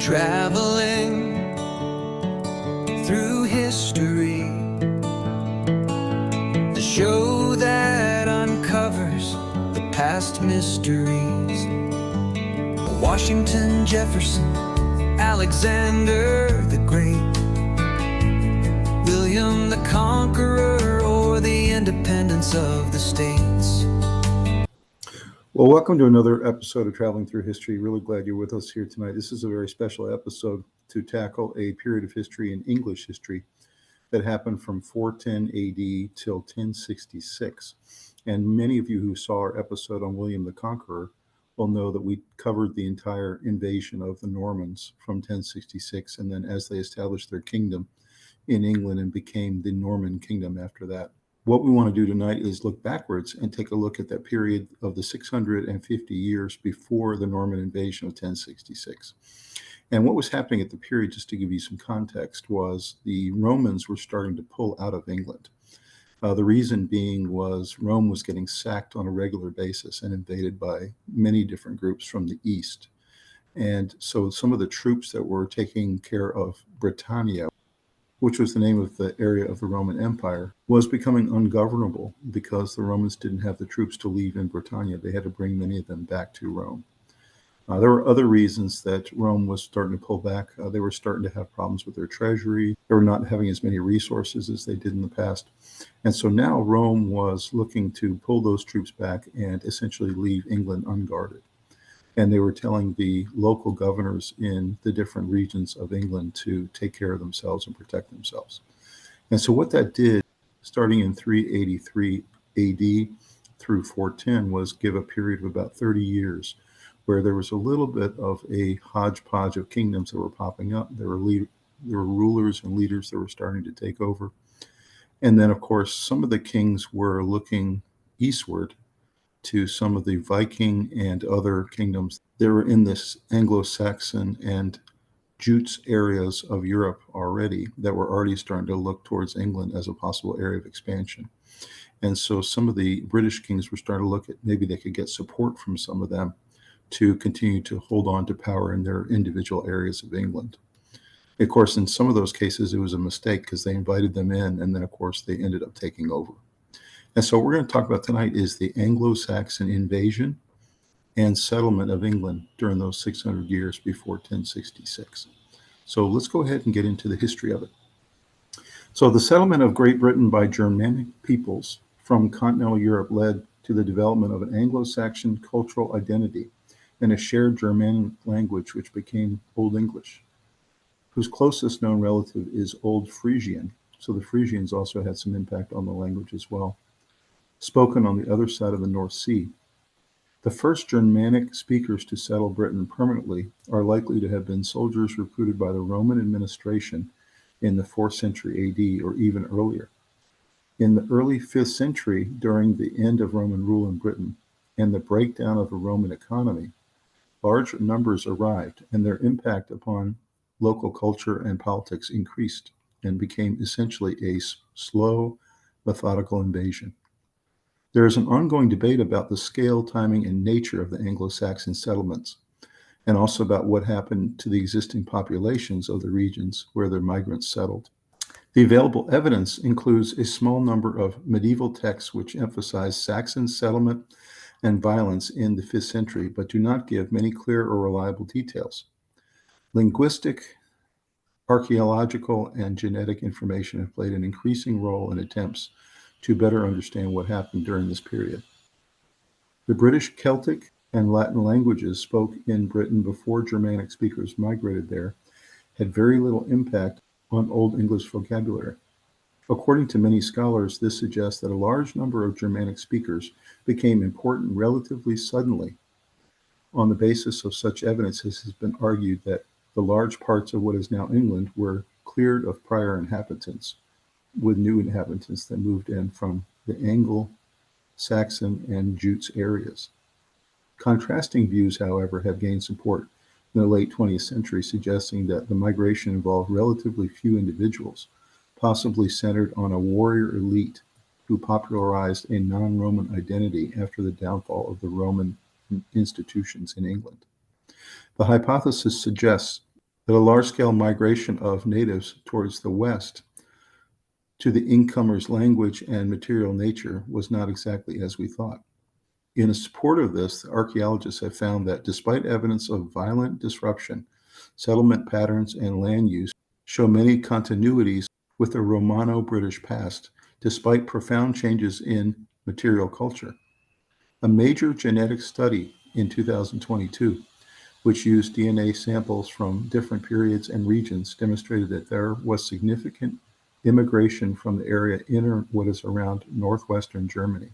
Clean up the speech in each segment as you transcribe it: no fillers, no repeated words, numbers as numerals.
Traveling through history, the show that uncovers the past mysteries. Washington, Jefferson, Alexander the Great, William the Conqueror, or the independence of the states. Well, welcome to another episode of Traveling Through History. Really glad you're with us here tonight. This is a very special episode to tackle a period of history in English history that happened from 410 AD till 1066. And many of you who saw our episode on William the Conqueror will know that we covered the entire invasion of the Normans from 1066, and then as they established their kingdom in England and became the Norman kingdom after that. What we want to do tonight is look backwards and take a look at that period of the 650 years before the Norman invasion of 1066. And what was happening at the period, just to give you some context, was the Romans were starting to pull out of England. The reason being was Rome was getting sacked on a regular basis and invaded by many different groups from the east. And so some of the troops that were taking care of Britannia, which was the name of the area of the Roman Empire, was becoming ungovernable because the Romans didn't have the troops to leave in Britannia. They had to bring many of them back to Rome. There were other reasons that Rome was starting to pull back. They were starting to have problems with their treasury. They were not having as many resources as they did in the past. And so now Rome was looking to pull those troops back and essentially leave England unguarded. And they were telling the local governors in the different regions of England to take care of themselves and protect themselves. And so what that did, starting in 383 AD through 410, was give a period of about 30 years where there was a little bit of a hodgepodge of kingdoms that were popping up. There were rulers and leaders that were starting to take over. And then, of course, some of the kings were looking eastward to some of the Viking and other kingdoms. They were in this Anglo-Saxon and Jutes areas of Europe already that were already starting to look towards England as a possible area of expansion. And so some of the British kings were starting to look at maybe they could get support from some of them to continue to hold on to power in their individual areas of England. Of course, in some of those cases, it was a mistake because they invited them in, and then, of course, they ended up taking over. And so what we're going to talk about tonight is the Anglo-Saxon invasion and settlement of England during those 600 years before 1066. So let's go ahead and get into the history of it. So the settlement of Great Britain by Germanic peoples from continental Europe led to the development of an Anglo-Saxon cultural identity and a shared Germanic language, which became Old English, whose closest known relative is Old Frisian. So the Frisians also had some impact on the language as well, spoken on the other side of the North Sea. The first Germanic speakers to settle Britain permanently are likely to have been soldiers recruited by the Roman administration in the 4th century AD or even earlier. In the early 5th century, during the end of Roman rule in Britain and the breakdown of the Roman economy, large numbers arrived and their impact upon local culture and politics increased and became essentially a slow, methodical invasion. There is an ongoing debate about the scale, timing, and nature of the Anglo-Saxon settlements, and also about what happened to the existing populations of the regions where the migrants settled. The available evidence includes a small number of medieval texts which emphasize Saxon settlement and violence in the 5th century, but do not give many clear or reliable details. Linguistic, archaeological, and genetic information have played an increasing role in attempts to better understand what happened during this period. The British Celtic and Latin languages spoke in Britain before Germanic speakers migrated there had very little impact on Old English vocabulary. According to many scholars, this suggests that a large number of Germanic speakers became important relatively suddenly. On the basis of such evidence, it has been argued that the large parts of what is now England were cleared of prior inhabitants, with new inhabitants that moved in from the Anglo-Saxon and Jutes areas. Contrasting views, however, have gained support in the late 20th century, suggesting that the migration involved relatively few individuals, possibly centered on a warrior elite who popularized a non-Roman identity after the downfall of the Roman institutions in England. The hypothesis suggests that a large-scale migration of natives towards the west to the incomer's language and material nature was not exactly as we thought. In support of this, archaeologists have found that despite evidence of violent disruption, settlement patterns and land use show many continuities with the Romano-British past, despite profound changes in material culture. A major genetic study in 2022, which used DNA samples from different periods and regions, demonstrated that there was significant immigration from the area in what is around northwestern Germany,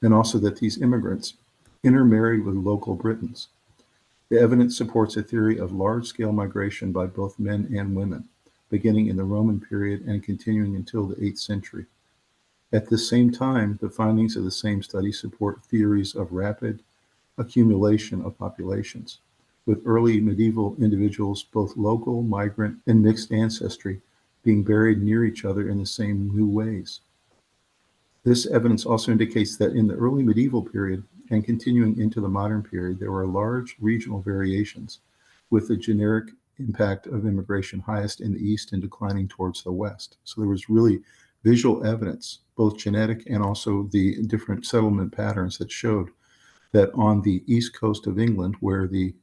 and also that these immigrants intermarried with local Britons. The evidence supports a theory of large-scale migration by both men and women, beginning in the Roman period and continuing until the 8th century. At the same time, the findings of the same study support theories of rapid accumulation of populations, with early medieval individuals, both local, migrant, and mixed ancestry, being buried near each other in the same new ways. This evidence also indicates that in the early medieval period and continuing into the modern period, there were large regional variations, with the generic impact of immigration highest in the east and declining towards the west. So there was really visual evidence, both genetic and also the different settlement patterns that showed that on the east coast of England, where the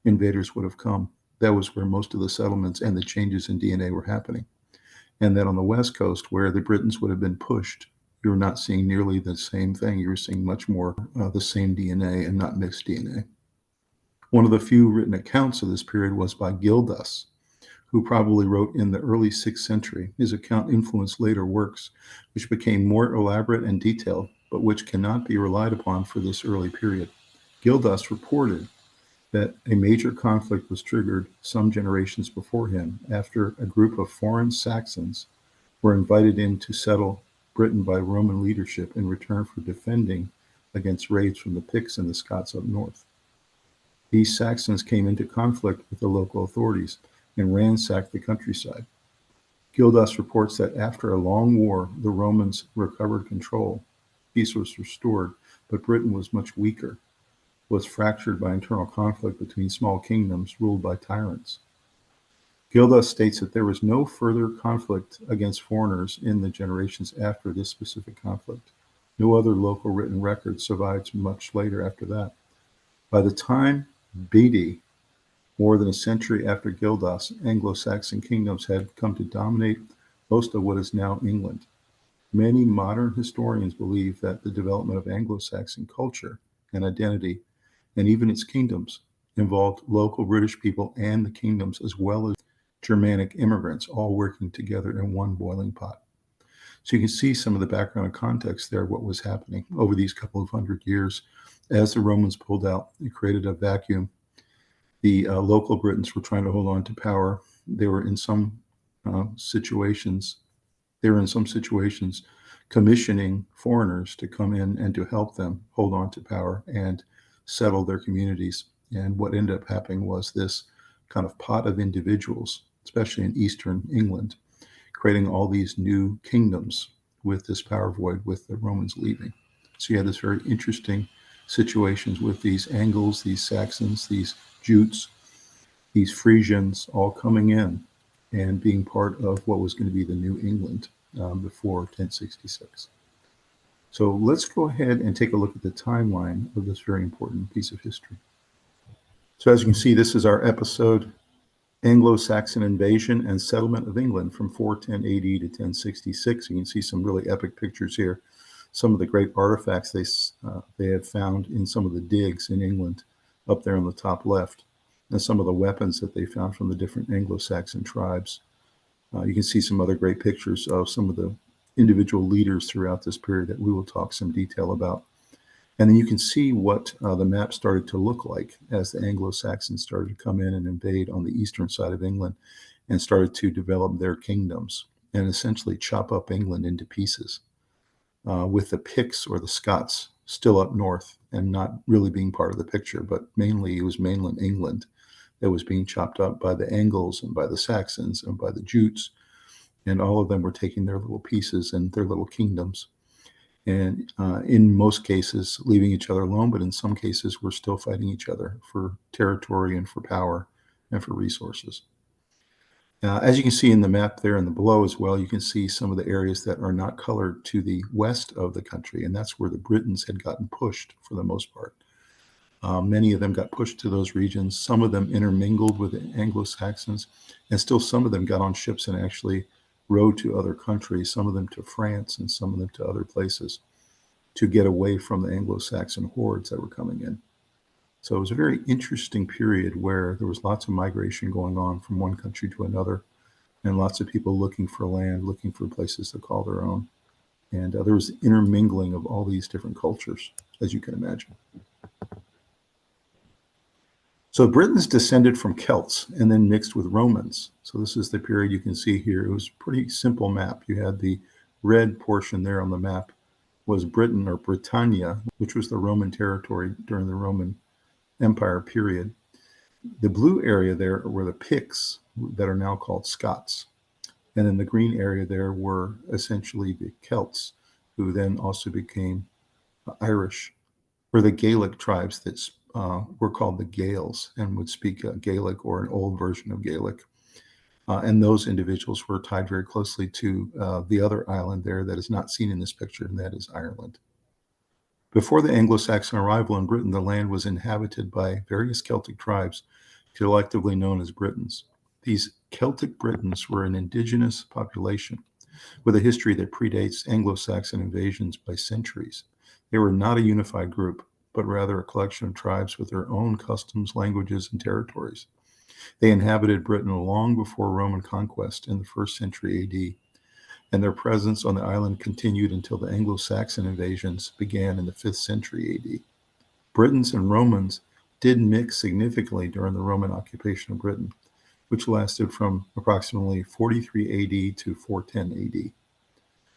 invaders would have come, that was where most of the settlements and the changes in DNA were happening. And that on the west coast, where the Britons would have been pushed, you were not seeing nearly the same thing. You were seeing much more the same DNA and not mixed DNA. One of the few written accounts of this period was by Gildas, who probably wrote in the early 6th century. His account influenced later works, which became more elaborate and detailed, but which cannot be relied upon for this early period. Gildas reported that a major conflict was triggered some generations before him after a group of foreign Saxons were invited in to settle Britain by Roman leadership in return for defending against raids from the Picts and the Scots up north. These Saxons came into conflict with the local authorities and ransacked the countryside. Gildas reports that after a long war, the Romans recovered control. Peace was restored, but Britain was much weaker, was fractured by internal conflict between small kingdoms ruled by tyrants. Gildas states that there was no further conflict against foreigners in the generations after this specific conflict. No other local written record survives much later after that. By the time Bede, more than a century after Gildas, Anglo-Saxon kingdoms had come to dominate most of what is now England. Many modern historians believe that the development of Anglo-Saxon culture and identity, and even its kingdoms, involved local British people and the kingdoms, as well as Germanic immigrants, all working together in one boiling pot. So you can see some of the background and context there, what was happening over these couple of hundred years. As the Romans pulled out, it created a vacuum. The local Britons were trying to hold on to power. They were in some situations commissioning foreigners to come in and to help them hold on to power and settle their communities. And what ended up happening was this kind of pot of individuals, especially in eastern England, creating all these new kingdoms with this power void with the Romans leaving. So you had this very interesting situations with these Angles, these Saxons, these Jutes, these Frisians all coming in and being part of what was going to be the New England before 1066. So let's go ahead and take a look at the timeline of this very important piece of history. So as you can see, this is our episode, Anglo-Saxon Invasion and Settlement of England from 410 AD to 1066. You can see some really epic pictures here. Some of the great artifacts they have found in some of the digs in England up there on the top left, and some of the weapons that they found from the different Anglo-Saxon tribes. You can see some other great pictures of some of the individual leaders throughout this period that we will talk some detail about. And then you can see what the map started to look like as the Anglo-Saxons started to come in and invade on the eastern side of England and started to develop their kingdoms and essentially chop up England into pieces, with the Picts or the Scots still up north and not really being part of the picture, but mainly it was mainland England that was being chopped up by the Angles and by the Saxons and by the Jutes, and all of them were taking their little pieces and their little kingdoms. And in most cases, leaving each other alone, but in some cases, we're still fighting each other for territory and for power and for resources. As you can see in the map there and the below as well, you can see some of the areas that are not colored to the west of the country, and that's where the Britons had gotten pushed for the most part. Many of them got pushed to those regions. Some of them intermingled with the Anglo-Saxons, and still some of them got on ships and actually rode to other countries, some of them to France and some of them to other places to get away from the Anglo-Saxon hordes that were coming in. So it was a very interesting period where there was lots of migration going on from one country to another, and lots of people looking for land, looking for places to call their own. And there was intermingling of all these different cultures, as you can imagine. So Britons descended from Celts and then mixed with Romans. So this is the period you can see here. It was a pretty simple map. You had the red portion there on the map was Britain or Britannia, which was the Roman territory during the Roman Empire period. The blue area there were the Picts that are now called Scots. And then the green area there were essentially the Celts, who then also became Irish, or the Gaelic tribes that were called the Gaels and would speak Gaelic or an old version of Gaelic. And those individuals were tied very closely to the other island there that is not seen in this picture, and that is Ireland. Before the Anglo-Saxon arrival in Britain, the land was inhabited by various Celtic tribes, collectively known as Britons. These Celtic Britons were an indigenous population with a history that predates Anglo-Saxon invasions by centuries. They were not a unified group, but rather a collection of tribes with their own customs, languages, and territories. They inhabited Britain long before Roman conquest in the 1st century AD, and their presence on the island continued until the Anglo-Saxon invasions began in the 5th century AD. Britons and Romans did mix significantly during the Roman occupation of Britain, which lasted from approximately 43 AD to 410 AD.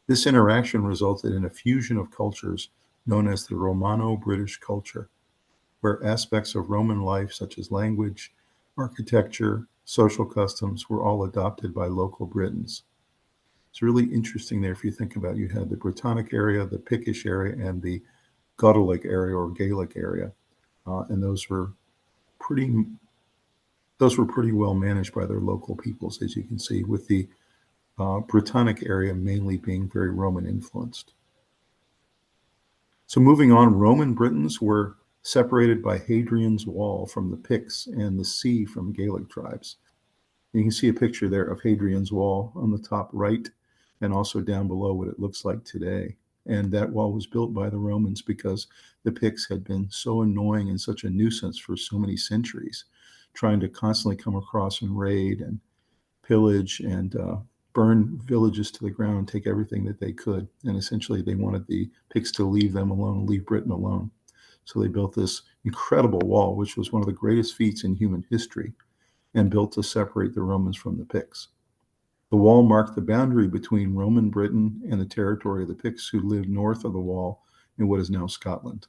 This interaction resulted in a fusion of cultures known as the Romano-British culture, where aspects of Roman life such as language, architecture, social customs were all adopted by local Britons. It's really interesting there if you think about it. You had the Brittonic area, the Pictish area, and the Gaelic area or Gaelic area, and those were pretty well managed by their local peoples, as you can see, with the Brittonic area mainly being very Roman influenced. So moving on, Roman Britons were separated by Hadrian's Wall from the Picts and the sea from Gaelic tribes. And you can see a picture there of Hadrian's Wall on the top right, and also down below what it looks like today. And that wall was built by the Romans because the Picts had been so annoying and such a nuisance for so many centuries, trying to constantly come across and raid and pillage and burn villages to the ground and take everything that they could. And essentially they wanted the Picts to leave them alone, leave Britain alone. So they built this incredible wall, which was one of the greatest feats in human history, and built to separate the Romans from the Picts. The wall marked the boundary between Roman Britain and the territory of the Picts who lived north of the wall in what is now Scotland.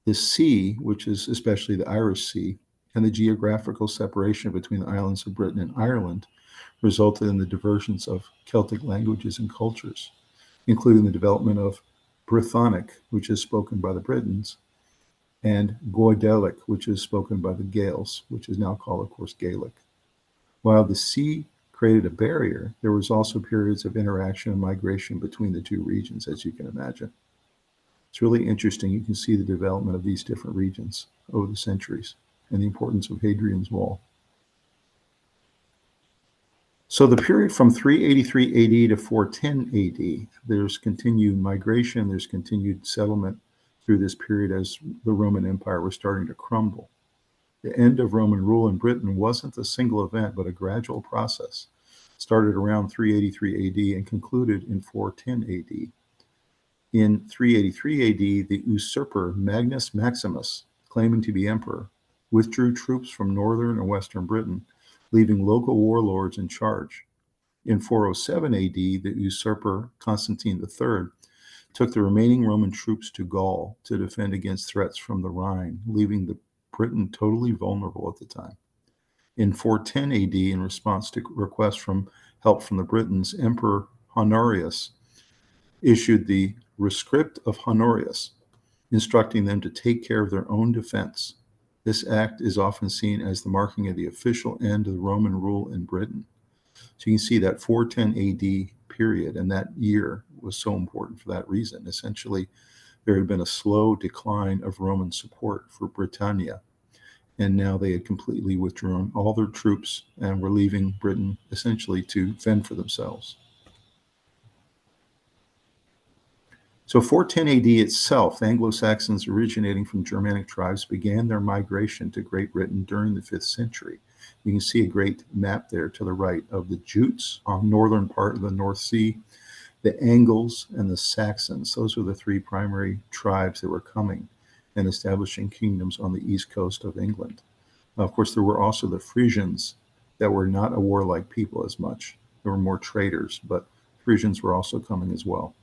The sea, which is especially the Irish Sea, and the geographical separation between the islands of Britain and Ireland resulted in the divergence of Celtic languages and cultures, including the development of Brythonic, which is spoken by the Britons, and Goidelic, which is spoken by the Gaels, which is now called, of course, Gaelic. While the sea created a barrier, there was also periods of interaction and migration between the two regions, as you can imagine. It's really interesting. You can see the development of these different regions over the centuries and the importance of Hadrian's Wall. So the period from 383 AD to 410 AD, there's continued migration, there's continued settlement through this period as the Roman Empire was starting to crumble. The end of Roman rule in Britain wasn't a single event, but a gradual process. Started around 383 AD and concluded in 410 AD. In 383 AD, the usurper Magnus Maximus, claiming to be emperor, withdrew troops from northern and western Britain, leaving local warlords in charge. In 407 AD, the usurper Constantine III took the remaining Roman troops to Gaul to defend against threats from the Rhine, leaving the Britain totally vulnerable at the time. In 410 AD, in response to requests from help from the Britons, Emperor Honorius issued the Rescript of Honorius, instructing them to take care of their own defense. This act is often seen as the marking of the official end of the Roman rule in Britain. So you can see that 410 AD period, and that year was so important for that reason. Essentially, there had been a slow decline of Roman support for Britannia, and now they had completely withdrawn all their troops and were leaving Britain essentially to fend for themselves. So 410 AD itself, the Anglo-Saxons originating from Germanic tribes began their migration to Great Britain during the 5th century. You can see a great map there to the right of the Jutes on northern part of the North Sea, the Angles, and the Saxons. Those were the three primary tribes that were coming and establishing kingdoms on the east coast of England. Of course, there were also the Frisians that were not a warlike people as much. They were more traders, but Frisians were also coming as well.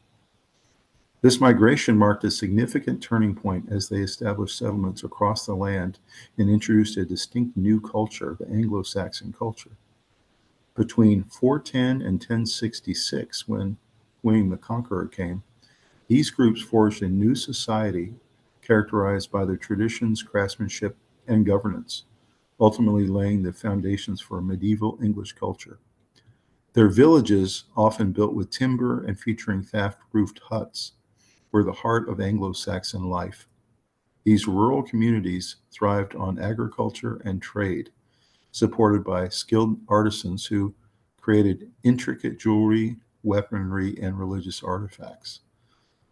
This migration marked a significant turning point as they established settlements across the land and introduced a distinct new culture, the Anglo-Saxon culture. Between 410 and 1066, when William the Conqueror came, these groups forged a new society characterized by their traditions, craftsmanship, and governance, ultimately laying the foundations for a medieval English culture. Their villages, often built with timber and featuring thatch-roofed huts, were the heart of Anglo-Saxon life. These rural communities thrived on agriculture and trade, supported by skilled artisans who created intricate jewelry, weaponry, and religious artifacts.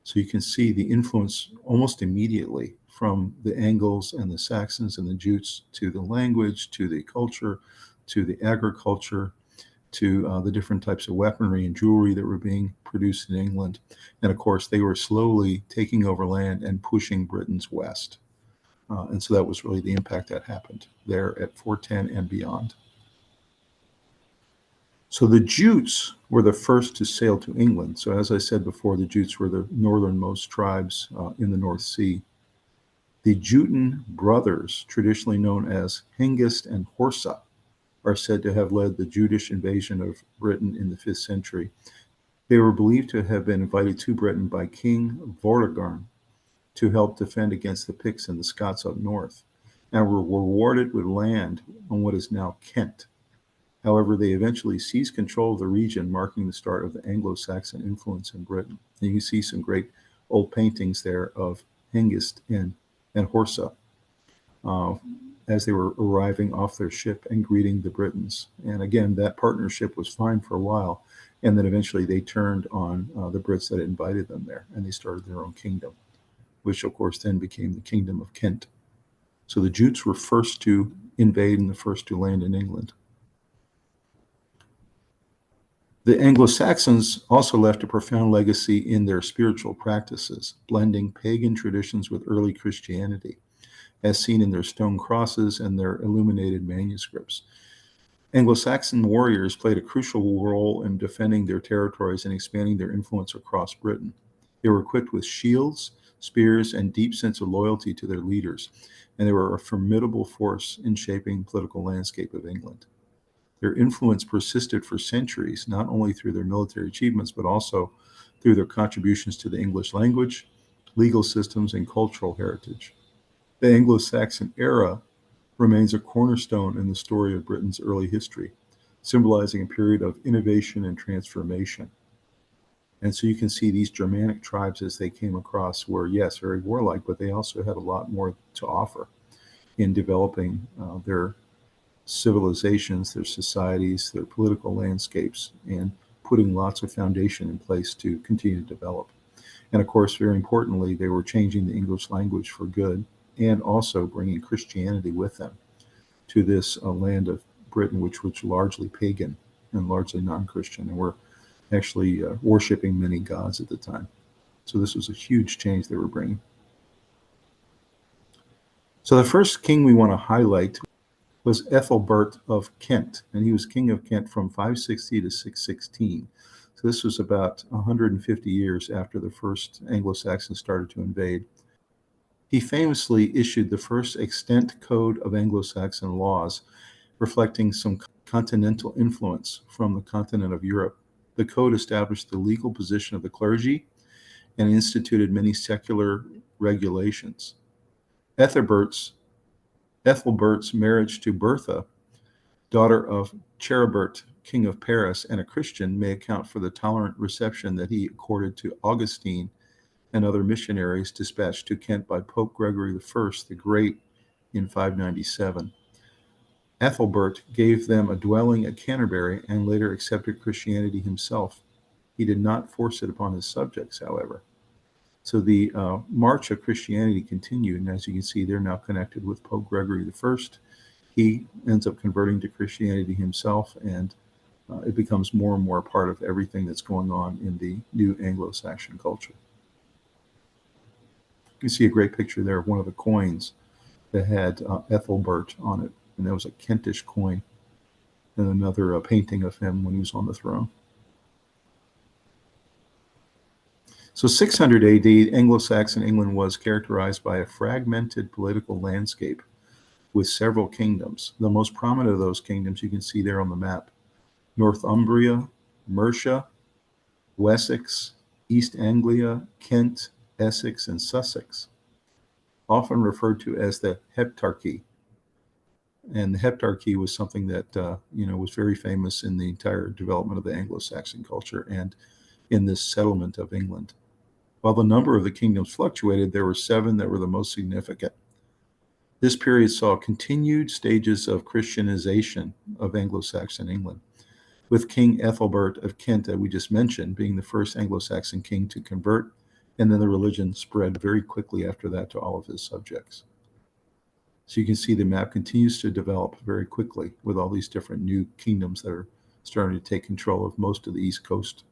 So you can see the influence almost immediately from the Angles and the Saxons and the Jutes to the language, to the culture, to the agriculture, to the different types of weaponry and jewelry that were being produced in England. And of course, they were slowly taking over land and pushing Britons west. And so that was really the impact that happened there at 410 and beyond. So the Jutes were the first to sail to England. So as I said before, the Jutes were the northernmost tribes in the North Sea. The Juten brothers, traditionally known as Hengist and Horsa, are said to have led the Jutish invasion of Britain in the 5th century. They were believed to have been invited to Britain by King Vortigern to help defend against the Picts and the Scots up north, and were rewarded with land on what is now Kent. However, they eventually seized control of the region, marking the start of the Anglo-Saxon influence in Britain. And you can see some great old paintings there of Hengist and Horsa as they were arriving off their ship and greeting the Britons. And again, that partnership was fine for a while, and then eventually they turned on the Brits that invited them there, and they started their own kingdom, which of course then became the Kingdom of Kent. So the Jutes were first to invade and the first to land in England. The Anglo-Saxons also left a profound legacy in their spiritual practices, blending pagan traditions with early Christianity, as seen in their stone crosses and their illuminated manuscripts. Anglo-Saxon warriors played a crucial role in defending their territories and expanding their influence across Britain. They were equipped with shields, spears, and deep sense of loyalty to their leaders, and they were a formidable force in shaping the political landscape of England. Their influence persisted for centuries, not only through their military achievements, but also through their contributions to the English language, legal systems, and cultural heritage. The Anglo-Saxon era remains a cornerstone in the story of Britain's early history, symbolizing a period of innovation and transformation. And so you can see these Germanic tribes as they came across were, yes, very warlike, but they also had a lot more to offer in developing their civilizations, their societies, their political landscapes, and putting lots of foundation in place to continue to develop. And of course, very importantly, they were changing the English language for good and also bringing Christianity with them to this land of Britain, which was largely pagan and largely non-Christian, and were actually worshiping many gods at the time. So this was a huge change they were bringing. So the first king we want to highlight was Ethelbert of Kent, and he was king of Kent from 560 to 616. So this was about 150 years after the first Anglo-Saxons started to invade. He famously issued the first extant code of Anglo-Saxon laws, reflecting some continental influence from the continent of Europe. The code established the legal position of the clergy and instituted many secular regulations. Ethelbert's marriage to Bertha, daughter of Charibert, king of Paris and a Christian, may account for the tolerant reception that he accorded to Augustine and other missionaries dispatched to Kent by Pope Gregory I the Great in 597. Ethelbert gave them a dwelling at Canterbury and later accepted Christianity himself. He did not force it upon his subjects, however. So the march of Christianity continued, and as you can see, they're now connected with Pope Gregory I. He ends up converting to Christianity himself, and it becomes more and more a part of everything that's going on in the new Anglo-Saxon culture. You can see a great picture there of one of the coins that had Ethelbert on it, and that was a Kentish coin, and another painting of him when he was on the throne. So 600 AD, Anglo-Saxon England was characterized by a fragmented political landscape with several kingdoms. The most prominent of those kingdoms you can see there on the map: Northumbria, Mercia, Wessex, East Anglia, Kent, Essex, and Sussex, often referred to as the Heptarchy. And the Heptarchy was something that was very famous in the entire development of the Anglo-Saxon culture and in this settlement of England. While the number of the kingdoms fluctuated, there were 7 that were the most significant. This period saw continued stages of Christianization of Anglo-Saxon England, with King Ethelbert of Kent, that we just mentioned, being the first Anglo-Saxon king to convert, and then the religion spread very quickly after that to all of his subjects. So you can see the map continues to develop very quickly with all these different new kingdoms that are starting to take control of most of the East Coast.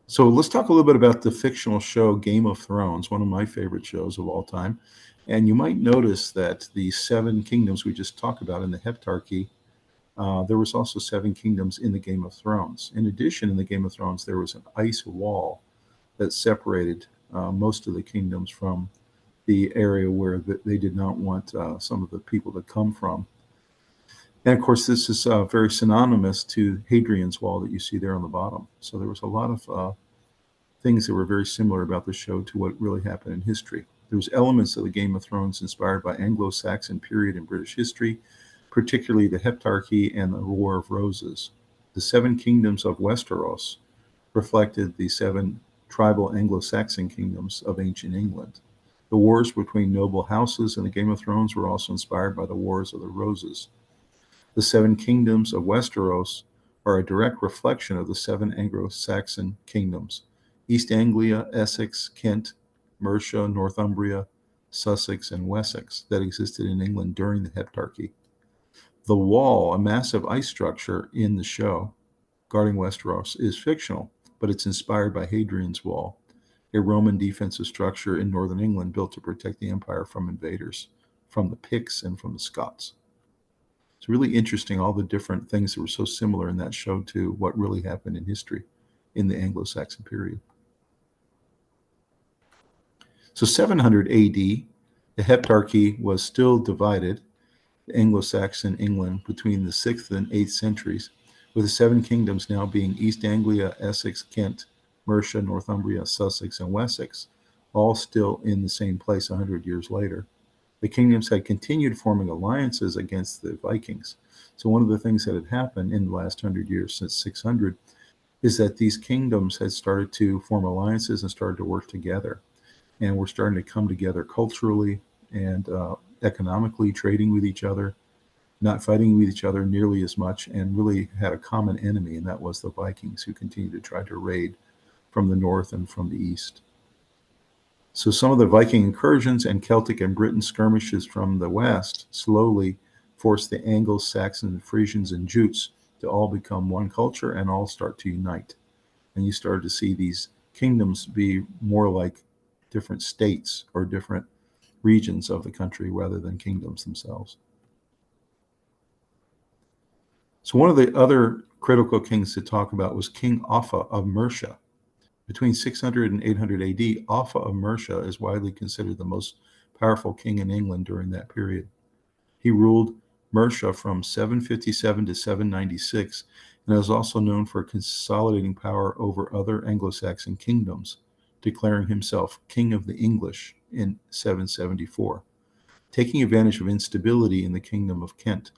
So let's talk a little bit about the fictional show Game of Thrones, one of my favorite shows of all time. And you might notice that the 7 kingdoms we just talked about in the Heptarchy, there was also 7 kingdoms in the Game of Thrones. In addition, in the Game of Thrones, there was an ice wall that separated most of the kingdoms from the area where they did not want some of the people to come from. And of course, this is very synonymous to Hadrian's Wall that you see there on the bottom. So there was a lot of things that were very similar about the show to what really happened in history. There was elements of the Game of Thrones inspired by Anglo-Saxon period in British history, particularly the Heptarchy and the War of Roses. The 7 kingdoms of Westeros reflected the 7 tribal Anglo-Saxon kingdoms of ancient England. The wars between noble houses in the Game of Thrones were also inspired by the Wars of the Roses. The 7 kingdoms of Westeros are a direct reflection of the 7 Anglo-Saxon kingdoms: East Anglia, Essex, Kent, Mercia, Northumbria, Sussex, and Wessex that existed in England during the Heptarchy. The Wall, a massive ice structure in the show guarding Westeros, is fictional, but it's inspired by Hadrian's Wall, a Roman defensive structure in northern England built to protect the empire from invaders, from the Picts and from the Scots. It's really interesting, all the different things that were so similar in that show to what really happened in history in the Anglo-Saxon period. So 700 AD, the Heptarchy was still divided, Anglo-Saxon England, between the 6th and 8th centuries, with the 7 kingdoms now being East Anglia, Essex, Kent, Mercia, Northumbria, Sussex, and Wessex, all still in the same place 100 years later. The kingdoms had continued forming alliances against the Vikings. So one of the things that had happened in the last 100 years, since 600, is that these kingdoms had started to form alliances and started to work together. And were starting to come together culturally and economically, trading with each other, not fighting with each other nearly as much, and really had a common enemy, and that was the Vikings, who continued to try to raid from the north and from the east. So some of the Viking incursions and Celtic and Briton skirmishes from the west slowly forced the Anglo-Saxons, Frisians, and Jutes to all become one culture and all start to unite. And you started to see these kingdoms be more like different states or different regions of the country rather than kingdoms themselves. So one of the other critical kings to talk about was King Offa of Mercia. Between 600 and 800 AD, Offa of Mercia is widely considered the most powerful king in England during that period. He ruled Mercia from 757 to 796 and is also known for consolidating power over other Anglo-Saxon kingdoms, declaring himself King of the English in 774. Taking advantage of instability in the Kingdom of Kent,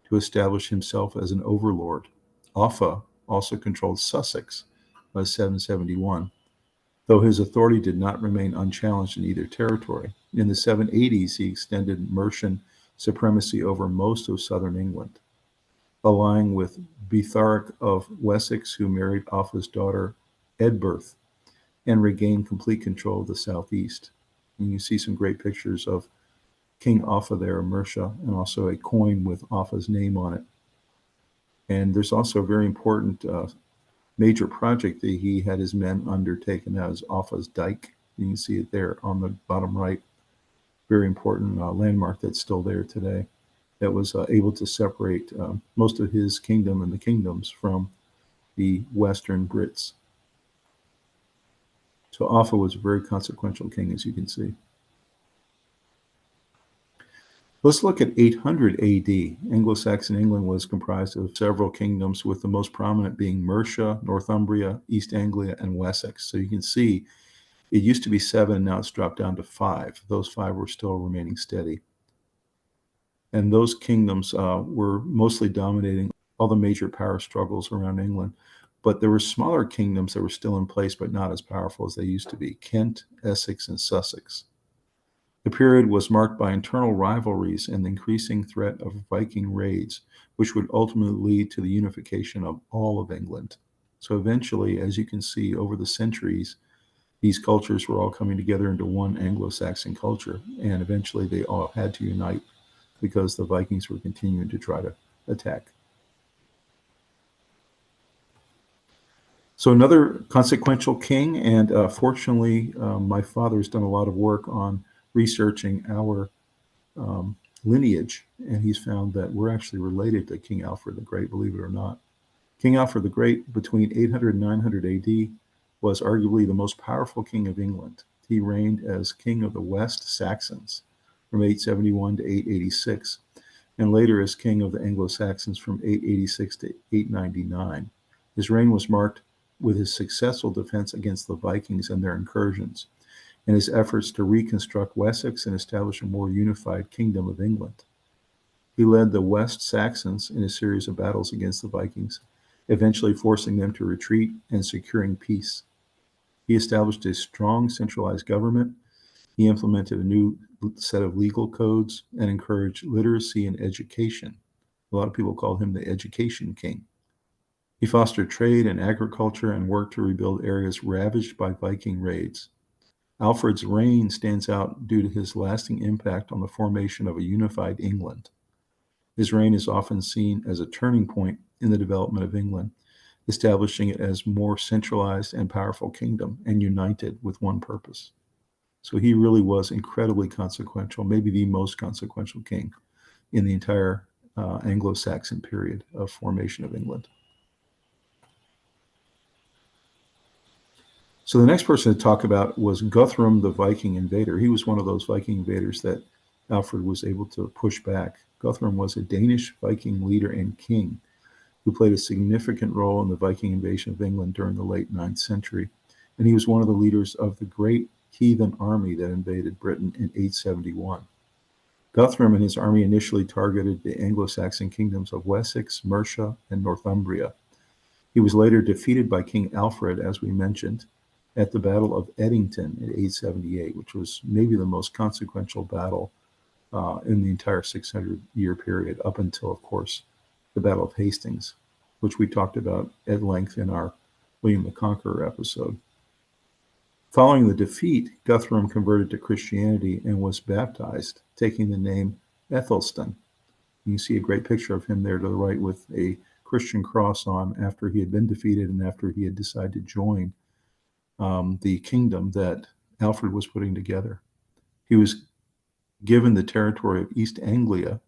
to establish himself as an overlord. Offa also controlled Sussex by 771, though his authority did not remain unchallenged in either territory. In the 780s, he extended Mercian supremacy over most of southern England, allying with Heptarchy of Wessex, who married Offa's daughter Edberth, and regained complete control of the southeast. And you see some great pictures of King Offa there in Mercia, and also a coin with Offa's name on it. And there's also a very important major project that he had his men undertake, and that was Offa's Dyke. You can see it there on the bottom right. Very important landmark that's still there today, that was able to separate most of his kingdom and the kingdoms from the Western Brits. So Offa was a very consequential king, as you can see. Let's look at 800 AD. Anglo-Saxon England was comprised of several kingdoms, with the most prominent being Mercia, Northumbria, East Anglia, and Wessex. So you can see it used to be 7, and now it's dropped down to 5. Those 5 were still remaining steady. And those kingdoms were mostly dominating all the major power struggles around England. But there were smaller kingdoms that were still in place, but not as powerful as they used to be: Kent, Essex, and Sussex. The period was marked by internal rivalries and the increasing threat of Viking raids, which would ultimately lead to the unification of all of England. So eventually, as you can see, over the centuries, these cultures were all coming together into one Anglo-Saxon culture, and eventually they all had to unite because the Vikings were continuing to try to attack. So another consequential king, and fortunately, my father's done a lot of work on researching our lineage, and he's found that we're actually related to King Alfred the Great, believe it or not. King Alfred the Great, between 800 and 900 AD, was arguably the most powerful king of England. He reigned as king of the West Saxons from 871 to 886, and later as king of the Anglo-Saxons from 886 to 899. His reign was marked with his successful defense against the Vikings and their incursions, and his efforts to reconstruct Wessex and establish a more unified kingdom of England. He led the West Saxons in a series of battles against the Vikings, eventually forcing them to retreat and securing peace. He established a strong centralized government. He implemented a new set of legal codes and encouraged literacy and education. A lot of people call him the Education King. He fostered trade and agriculture and worked to rebuild areas ravaged by Viking raids. Alfred's reign stands out due to his lasting impact on the formation of a unified England. His reign is often seen as a turning point in the development of England, establishing it as a more centralized and powerful kingdom and united with one purpose. So he really was incredibly consequential, maybe the most consequential king in the entire Anglo-Saxon period of formation of England. So the next person to talk about was Guthrum, the Viking invader. He was one of those Viking invaders that Alfred was able to push back. Guthrum was a Danish Viking leader and king who played a significant role in the Viking invasion of England during the late 9th century. And he was one of the leaders of the great heathen army that invaded Britain in 871. Guthrum and his army initially targeted the Anglo-Saxon kingdoms of Wessex, Mercia, and Northumbria. He was later defeated by King Alfred, as we mentioned, at the Battle of Edington in 878, which was maybe the most consequential battle in the entire 600-year period, up until, of course, the Battle of Hastings, which we talked about at length in our William the Conqueror episode. Following the defeat, Guthrum converted to Christianity and was baptized, taking the name Ethelstan. You see a great picture of him there to the right with a Christian cross on, after he had been defeated and after he had decided to join the kingdom that Alfred was putting together. He was given the territory of East Anglia,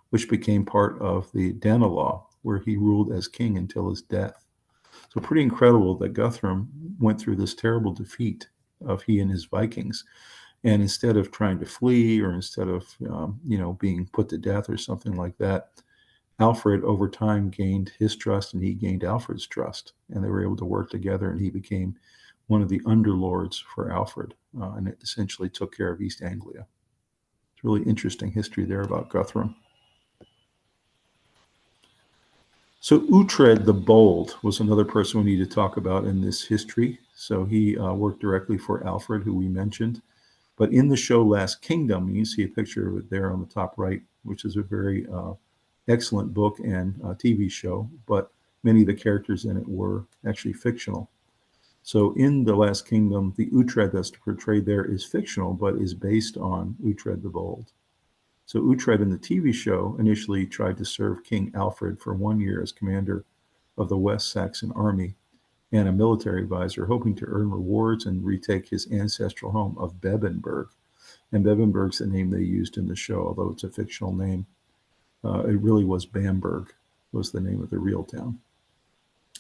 which became part of the Danelaw, where he ruled as king until his death. So pretty incredible that Guthrum went through this terrible defeat of he and his Vikings, and instead of trying to flee, or instead of being put to death or something like that, Alfred over time gained his trust and he gained Alfred's trust, and they were able to work together, and he became one of the underlords for Alfred, and it essentially took care of East Anglia. It's really interesting history there about Guthrum. So Uhtred the Bold was another person we need to talk about in this history. So he worked directly for Alfred, who we mentioned. But in the show Last Kingdom, you can see a picture of it there on the top right, which is a very excellent book and TV show. But many of the characters in it were actually fictional. So in The Last Kingdom, the Uhtred that's portrayed there is fictional, but is based on Uhtred the Bold. So Uhtred in the TV show initially tried to serve King Alfred for 1 year as commander of the West Saxon army and a military advisor, hoping to earn rewards and retake his ancestral home of Bebbanburg. And Bebbanburg's the name they used in the show, although it's a fictional name. It really was Bamberg, was the name of the real town.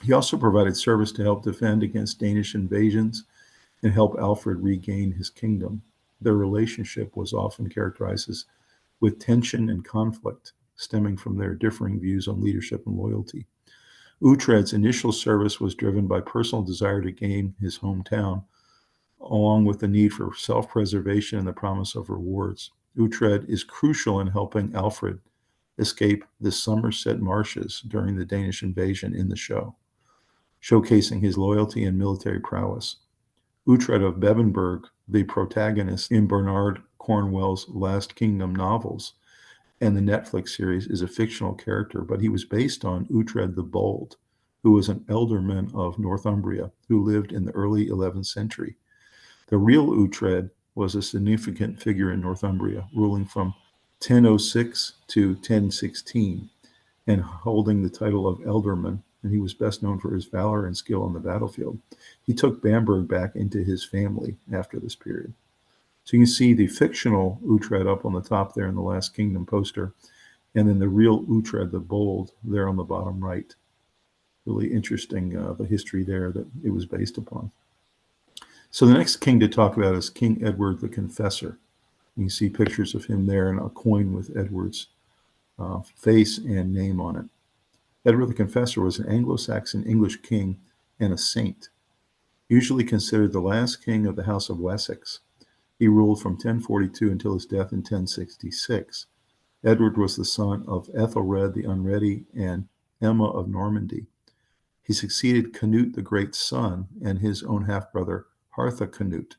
He also provided service to help defend against Danish invasions and help Alfred regain his kingdom. Their relationship was often characterized with tension and conflict stemming from their differing views on leadership and loyalty. Uhtred's initial service was driven by personal desire to gain his hometown, along with the need for self-preservation and the promise of rewards. Uhtred is crucial in helping Alfred escape the Somerset marshes during the Danish invasion in the show, showcasing his loyalty and military prowess. Uhtred of Bebbanburg, the protagonist in Bernard Cornwell's Last Kingdom novels and the Netflix series, is a fictional character, but he was based on Uhtred the Bold, who was an ealdorman of Northumbria who lived in the early 11th century. The real Uhtred was a significant figure in Northumbria, ruling from 1006 to 1016 and holding the title of ealdorman, and he was best known for his valor and skill on the battlefield. He took Bamberg back into his family after this period. So you can see the fictional Uhtred up on the top there in the Last Kingdom poster, and then the real Uhtred the Bold there on the bottom right. Really interesting, the history there that it was based upon. So the next king to talk about is King Edward the Confessor. You can see pictures of him there and a coin with Edward's face and name on it. Edward the Confessor was an Anglo-Saxon English king and a saint, usually considered the last king of the House of Wessex. He ruled from 1042 until his death in 1066. Edward was the son of Ethelred the Unready and Emma of Normandy. He succeeded Canute the Great's son and his own half-brother Harthacanute.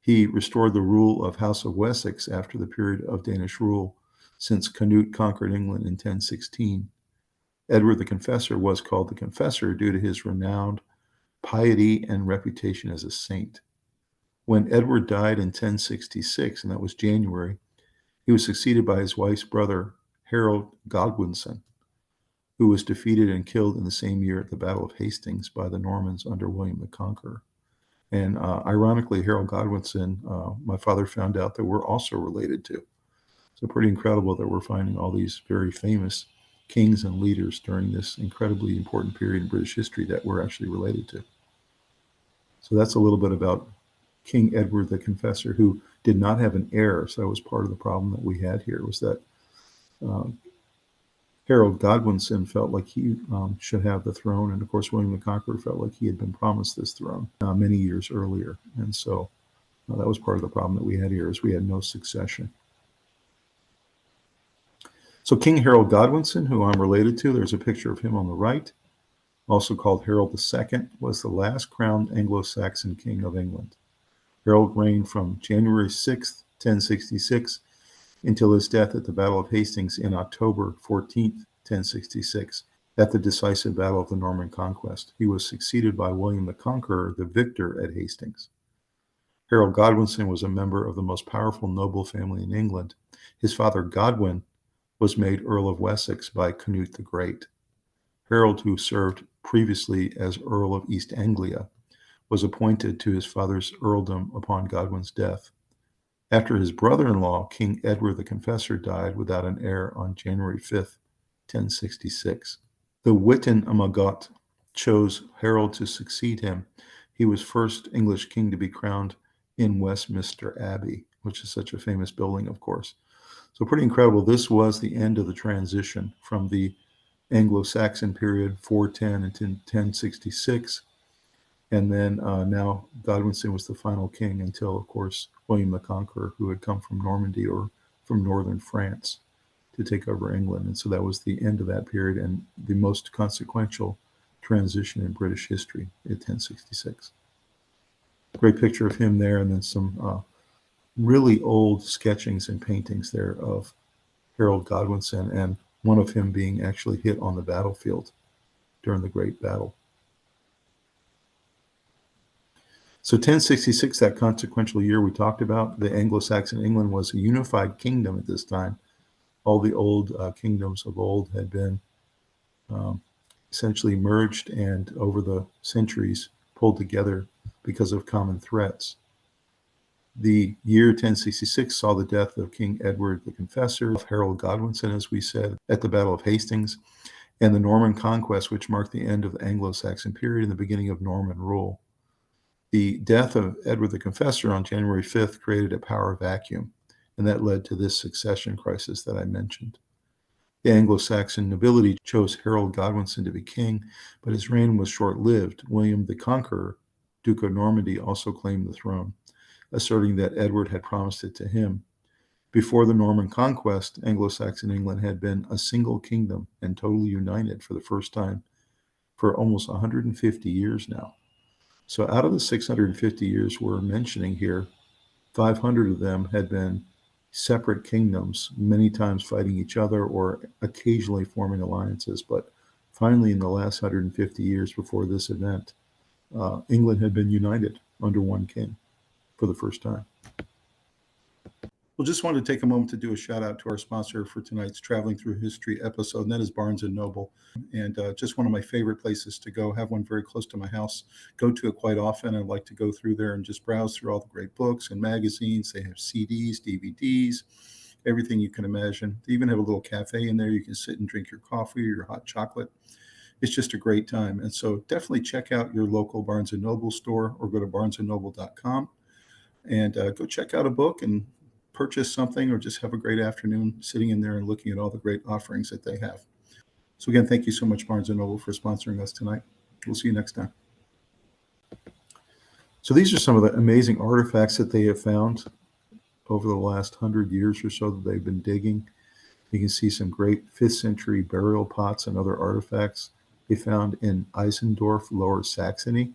He restored the rule of House of Wessex after the period of Danish rule, since Canute conquered England in 1016. Edward the Confessor was called the Confessor due to his renowned piety and reputation as a saint. When Edward died in 1066, and that was January, he was succeeded by his wife's brother, Harold Godwinson, who was defeated and killed in the same year at the Battle of Hastings by the Normans under William the Conqueror. And ironically, Harold Godwinson, my father found out that we're also related to. So pretty incredible that we're finding all these very famous kings and leaders during this incredibly important period in British history that we're actually related to. So that's a little bit about King Edward the Confessor, who did not have an heir. So that was part of the problem that we had here, was that Harold Godwinson felt like he should have the throne. And of course, William the Conqueror felt like he had been promised this throne many years earlier. And so that was part of the problem that we had here, is we had no succession. So King Harold Godwinson, who I'm related to, there's a picture of him on the right, also called Harold II, was the last crowned Anglo-Saxon king of England. Harold reigned from January 6th, 1066, until his death at the Battle of Hastings in October 14th, 1066, at the decisive Battle of the Norman Conquest. He was succeeded by William the Conqueror, the victor at Hastings. Harold Godwinson was a member of the most powerful noble family in England. His father Godwin was made Earl of Wessex by Canute the Great. Harold, who served previously as Earl of East Anglia, was appointed to his father's earldom upon Godwin's death. After his brother-in-law, King Edward the Confessor, died without an heir on January 5th, 1066. The Witenagemot chose Harold to succeed him. He was first English king to be crowned in Westminster Abbey, which is such a famous building, of course. So pretty incredible. This was the end of the transition from the Anglo-Saxon period, 410 until 1066. And then now Godwinson was the final king until, of course, William the Conqueror, who had come from Normandy or from northern France to take over England. And so that was the end of that period and the most consequential transition in British history in 1066. Great picture of him there, and then some really old sketchings and paintings there of Harold Godwinson, and one of him being actually hit on the battlefield during the Great Battle. So 1066, that consequential year we talked about, the Anglo-Saxon England was a unified kingdom at this time. All the old kingdoms of old had been essentially merged and over the centuries pulled together because of common threats. The year 1066 saw the death of King Edward the Confessor, of Harold Godwinson, as we said, at the Battle of Hastings, and the Norman conquest, which marked the end of the Anglo-Saxon period and the beginning of Norman rule. The death of Edward the Confessor on January 5th created a power vacuum, and that led to this succession crisis that I mentioned. The Anglo-Saxon nobility chose Harold Godwinson to be king, but his reign was short-lived. William the Conqueror, Duke of Normandy, also claimed the throne, asserting that Edward had promised it to him. Before the Norman conquest, Anglo-Saxon England had been a single kingdom and totally united for the first time for almost 150 years now. So out of the 650 years we're mentioning here, 500 of them had been separate kingdoms, many times fighting each other or occasionally forming alliances. But finally, in the last 150 years before this event, England had been united under one king for the first time. Well, just wanted to take a moment to do a shout out to our sponsor for tonight's Traveling Through History episode, and that is Barnes & Noble. And just one of my favorite places to go, have one very close to my house, go to it quite often. I like to go through there and just browse through all the great books and magazines. They have CDs, DVDs, everything you can imagine. They even have a little cafe in there. You can sit and drink your coffee or your hot chocolate. It's just a great time. And so definitely check out your local Barnes & Noble store or go to barnesandnoble.com and go check out a book and purchase something, or just have a great afternoon sitting in there and looking at all the great offerings that they have. So again, thank you so much, Barnes & Noble, for sponsoring us tonight. We'll see you next time. So these are some of the amazing artifacts that they have found over the last 100 years or so that they've been digging. You can see some great 5th century burial pots and other artifacts they found in Eisendorf, Lower Saxony.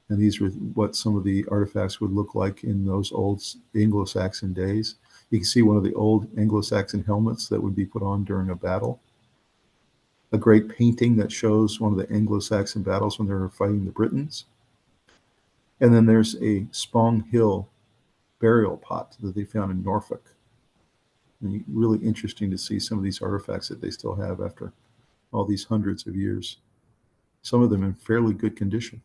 And these were what some of the artifacts would look like in those old Anglo-Saxon days. You can see one of the old Anglo-Saxon helmets that would be put on during a battle. A great painting that shows one of the Anglo-Saxon battles when they were fighting the Britons. And then there's a Sprung Hill burial pot that they found in Norfolk. And really interesting to see some of these artifacts that they still have after all these hundreds of years. Some of them in fairly good condition.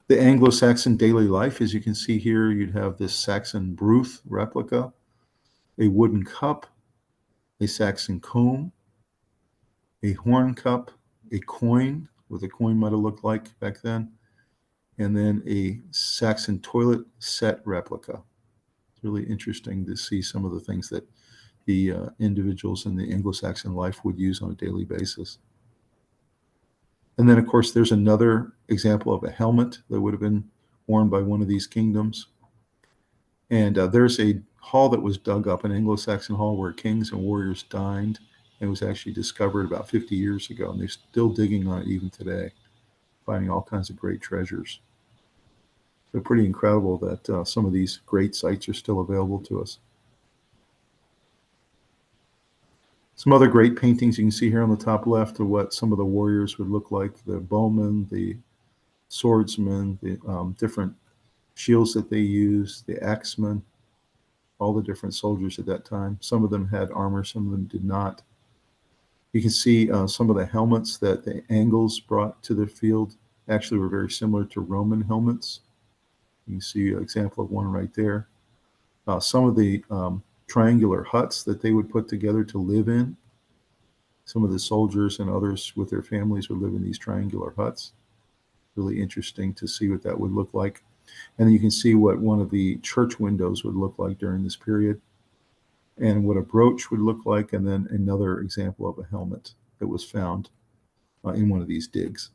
The Anglo-Saxon daily life, as you can see here, you'd have this Saxon Bruth replica, a wooden cup, a Saxon comb, a horn cup, a coin, what the coin might have looked like back then, and then a Saxon toilet set replica. It's really interesting to see some of the things that the individuals in the Anglo-Saxon life would use on a daily basis. And then, of course, there's another example of a helmet that would have been worn by one of these kingdoms. And there's a hall that was dug up, an Anglo-Saxon hall where kings and warriors dined. It was actually discovered about 50 years ago, and they're still digging on it even today, finding all kinds of great treasures. So pretty incredible that some of these great sites are still available to us. Some other great paintings you can see here on the top left of what some of the warriors would look like, the bowmen, the swordsmen, the different shields that they used, the axemen, all the different soldiers at that time. Some of them had armor, some of them did not. You can see some of the helmets that the Angles brought to the field actually were very similar to Roman helmets. You can see an example of one right there. Some of the triangular huts that they would put together to live in. Some of the soldiers and others with their families would live in these triangular huts. Really interesting to see what that would look like. And then you can see what one of the church windows would look like during this period, and what a brooch would look like, and then another example of a helmet that was found in one of these digs.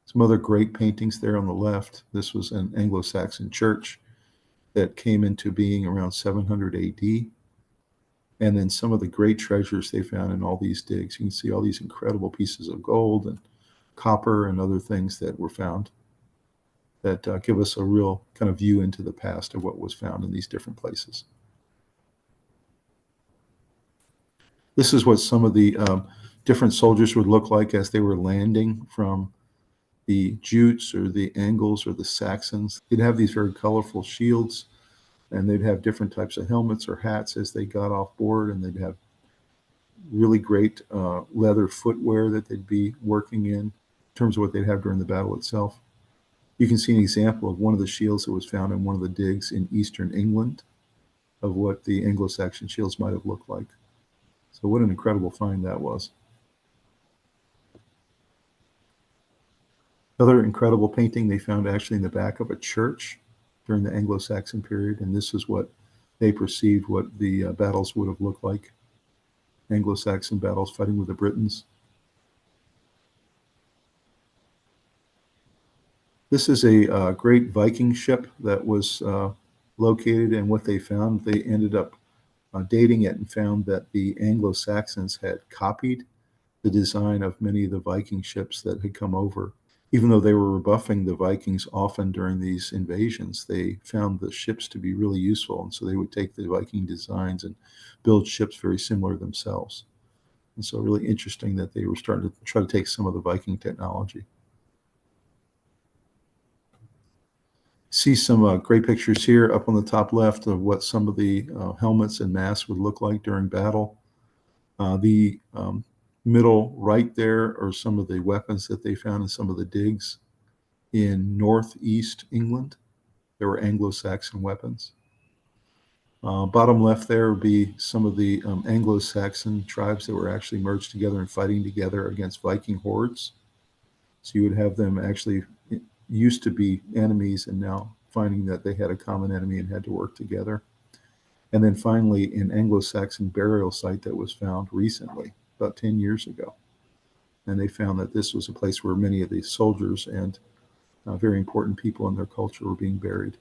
Some other great paintings there on the left. This was an Anglo-Saxon church. that came into being around 700 AD. And then some of the great treasures they found in all these digs. You can see all these incredible pieces of gold and copper and other things that were found that give us a real kind of view into the past of what was found in these different places. This is what some of the different soldiers would look like as they were landing from the Jutes or the Angles or the Saxons. They'd have these very colorful shields, and they'd have different types of helmets or hats as they got off board, and they'd have really great leather footwear that they'd be working in terms of what they'd have during the battle itself. You can see an example of one of the shields that was found in one of the digs in eastern England of what the Anglo-Saxon shields might have looked like. So what an incredible find that was. Another incredible painting they found actually in the back of a church during the Anglo-Saxon period, and this is what they perceived what the battles would have looked like. Anglo-Saxon battles fighting with the Britons. This is a great Viking ship that was located, and what they found, they ended up dating it and found that the Anglo-Saxons had copied the design of many of the Viking ships that had come over. Even though they were rebuffing the Vikings often during these invasions, they found the ships to be really useful, and so they would take the Viking designs and build ships very similar themselves. And so really interesting that they were starting to try to take some of the Viking technology. See some great pictures here up on the top left of what some of the helmets and masks would look like during battle. The middle right there are some of the weapons that they found in some of the digs in northeast England. There were Anglo-Saxon weapons. Bottom left there would be some of the Anglo-Saxon tribes that were actually merged together and fighting together against Viking hordes. So you would have them actually used to be enemies and now finding that they had a common enemy and had to work together. And then finally, an Anglo-Saxon burial site that was found recently, about 10 years ago. And they found that this was a place where many of the soldiers and very important people in their culture were being buried.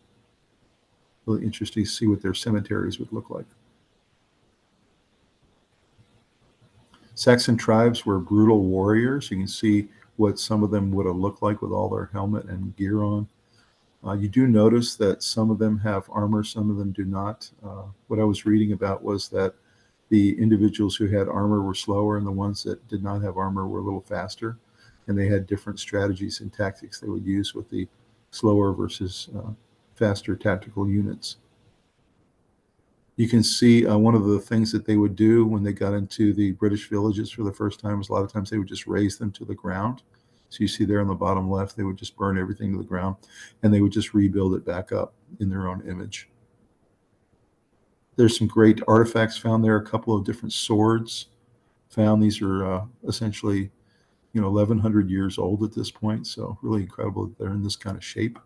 Really interesting to see what their cemeteries would look like. Saxon tribes were brutal warriors. You can see what some of them would have looked like with all their helmet and gear on. You do notice that some of them have armor, some of them do not. What I was reading about was that the individuals who had armor were slower and the ones that did not have armor were a little faster. And they had different strategies and tactics they would use with the slower versus faster tactical units. You can see one of the things that they would do when they got into the British villages for the first time was a lot of times they would just raise them to the ground. So you see there on the bottom left, they would just burn everything to the ground and they would just rebuild it back up in their own image. There's some great artifacts found there, a couple of different swords found. These are essentially 1,100 years old at this point, so really incredible that they're in this kind of shape.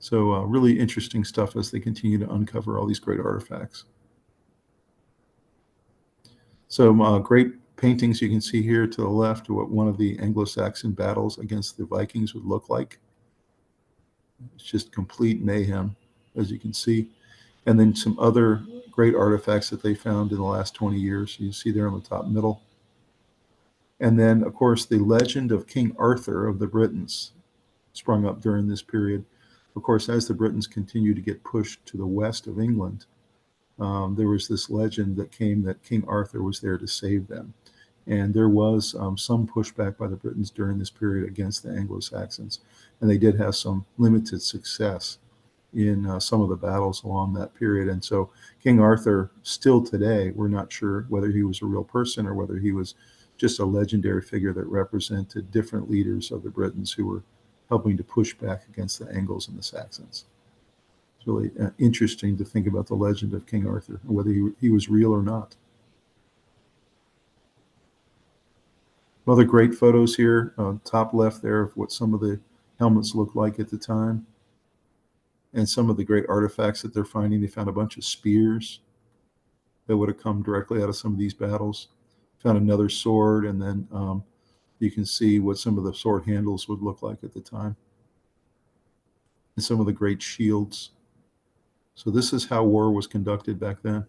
So really interesting stuff as they continue to uncover all these great artifacts. Some great paintings you can see here to the left of what one of the Anglo-Saxon battles against the Vikings would look like. It's just complete mayhem, as you can see. And then some other great artifacts that they found in the last 20 years. You see there on the top middle. And then, of course, the legend of King Arthur of the Britons sprung up during this period. Of course, as the Britons continued to get pushed to the west of England, there was this legend that came that King Arthur was there to save them. And there was some pushback by the Britons during this period against the Anglo-Saxons. And they did have some limited success in some of the battles along that period. And so King Arthur, still today, we're not sure whether he was a real person or whether he was just a legendary figure that represented different leaders of the Britons who were helping to push back against the Angles and the Saxons. It's really interesting to think about the legend of King Arthur and whether he was real or not. Other great photos here, top left there of what some of the helmets looked like at the time. And some of the great artifacts that they're finding. They found a bunch of spears that would have come directly out of some of these battles. Found another sword, and then you can see what some of the sword handles would look like at the time. and some of the great shields. So this is how war was conducted back then.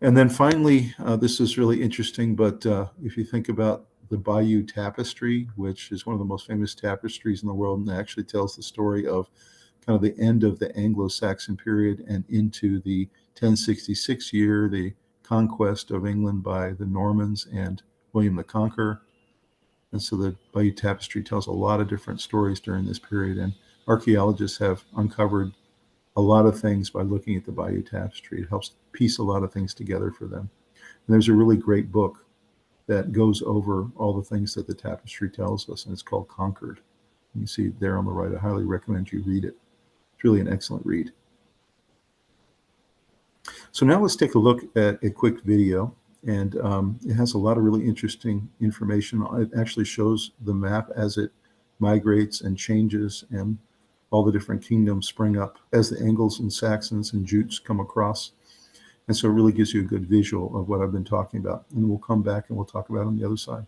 And then finally, this is really interesting, but if you think about the Bayeux Tapestry, which is one of the most famous tapestries in the world, and it actually tells the story of kind of the end of the Anglo-Saxon period and into the 1066 year, the conquest of England by the Normans and William the Conqueror. And so the Bayeux Tapestry tells a lot of different stories during this period, and archaeologists have uncovered a lot of things by looking at the Bayeux Tapestry. It helps piece a lot of things together for them. And there's a really great book that goes over all the things that the tapestry tells us, and it's called Conquered. And you see it there on the right. I highly recommend you read it. It's really an excellent read. So now let's take a look at a quick video, and it has a lot of really interesting information. It actually shows the map as it migrates and changes, and all the different kingdoms spring up as the Angles and Saxons and Jutes come across. And so it really gives you a good visual of what I've been talking about. And we'll come back and we'll talk about it on the other side.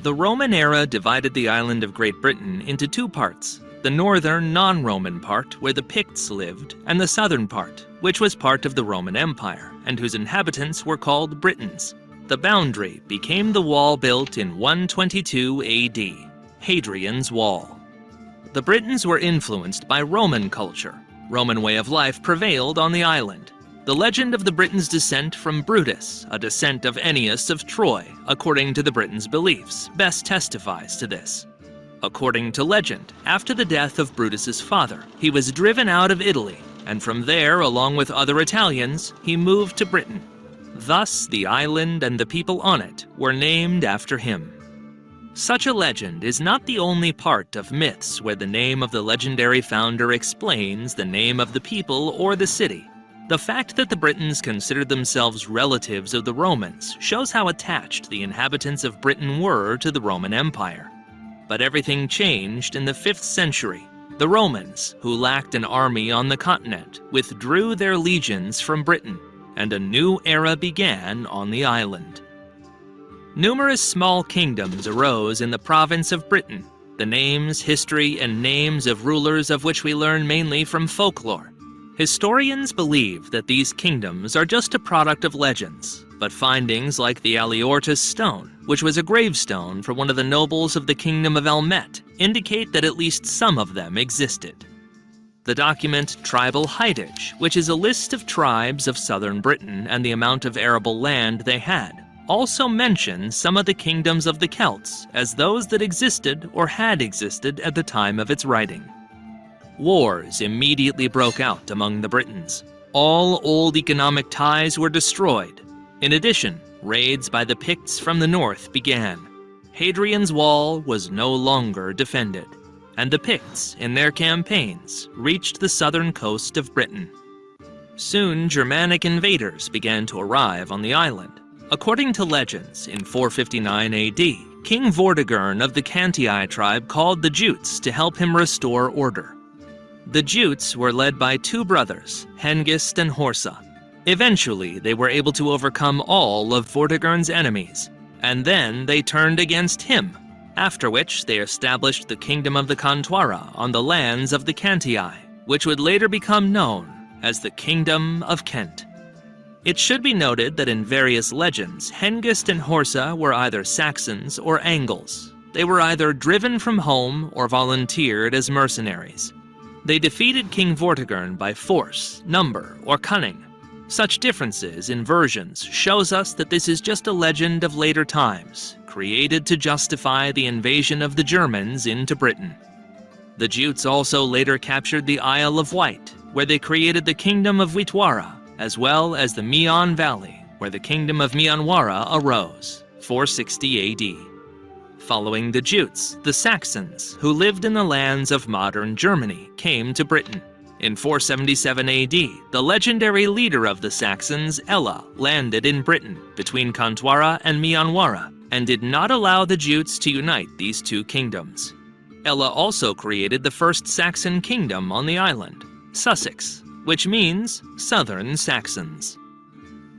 The Roman era divided the island of Great Britain into two parts: the northern, non-Roman part, where the Picts lived, and the southern part, which was part of the Roman Empire, and whose inhabitants were called Britons. The boundary became the wall built in 122 AD, Hadrian's Wall. The Britons were influenced by Roman culture. Roman way of life prevailed on the island. The legend of the Britons' descent from Brutus, a descent of Ennius of Troy, according to the Britons' beliefs, best testifies to this. According to legend, after the death of Brutus's father, he was driven out of Italy, and from there, along with other Italians, he moved to Britain. Thus, the island and the people on it were named after him. Such a legend is not the only part of myths where the name of the legendary founder explains the name of the people or the city. The fact that the Britons considered themselves relatives of the Romans shows how attached the inhabitants of Britain were to the Roman Empire. But everything changed in the 5th century. The Romans, who lacked an army on the continent, withdrew their legions from Britain, and a new era began on the island. Numerous small kingdoms arose in the province of Britain, the names, history, and names of rulers of which we learn mainly from folklore. Historians believe that these kingdoms are just a product of legends, but findings like the Aliortis stone, which was a gravestone for one of the nobles of the kingdom of Elmet, indicate that at least some of them existed. The document Tribal Heightage, which is a list of tribes of southern Britain and the amount of arable land they had, also mentions some of the kingdoms of the Celts as those that existed or had existed at the time of its writing. Wars immediately broke out among the Britons. All old economic ties were destroyed. In addition, raids by the Picts from the north began. Hadrian's Wall was no longer defended, and the Picts, in their campaigns, reached the southern coast of Britain. Soon, Germanic invaders began to arrive on the island. According to legends, in 459 AD, King Vortigern of the Cantii tribe called the Jutes to help him restore order. The Jutes were led by two brothers, Hengist and Horsa. Eventually, they were able to overcome all of Vortigern's enemies, and then they turned against him, after which they established the kingdom of the Contuara on the lands of the Cantii, which would later become known as the Kingdom of Kent. It should be noted that in various legends, Hengist and Horsa were either Saxons or Angles. They were either driven from home or volunteered as mercenaries. They defeated King Vortigern by force, number, or cunning. Such differences in versions shows us that this is just a legend of later times, created to justify the invasion of the Germans into Britain. The Jutes also later captured the Isle of Wight, where they created the Kingdom of Withdrawal, as well as the Meon Valley, where the Kingdom of Meonwara arose, 460 AD. Following the Jutes, the Saxons, who lived in the lands of modern Germany, came to Britain. In 477 AD, the legendary leader of the Saxons, Ella, landed in Britain between Contuara and Meonwara, and did not allow the Jutes to unite these two kingdoms. Ella also created the first Saxon kingdom on the island, Sussex, which means Southern Saxons.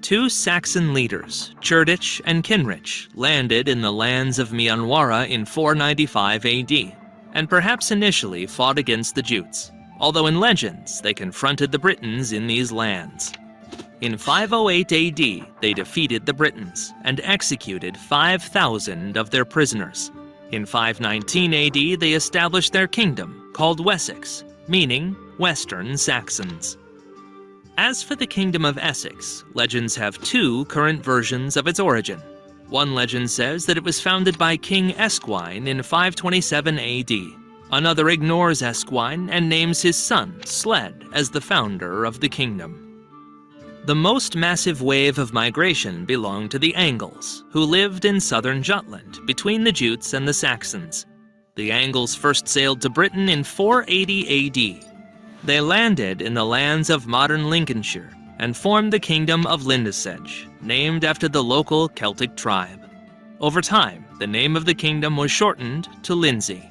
two Saxon leaders, Heptarchy and Kinrich, landed in the lands of Mianwara in 495 AD, and perhaps initially fought against the Jutes, although in legends they confronted the Britons in these lands. In 508 AD, they defeated the Britons and executed 5,000 of their prisoners. In 519 AD, they established their kingdom, called Wessex, meaning Western Saxons. As for the Kingdom of Essex, legends have two current versions of its origin. One legend says that it was founded by King Esquine in 527 AD. Another ignores Esquine and names his son, Sled, as the founder of the kingdom. The most massive wave of migration belonged to the Angles, who lived in southern Jutland, between the Jutes and the Saxons. The Angles first sailed to Britain in 480 AD. They landed in the lands of modern Lincolnshire and formed the Kingdom of Lindesage, named after the local Celtic tribe. Over time, the name of the kingdom was shortened to Lindsey.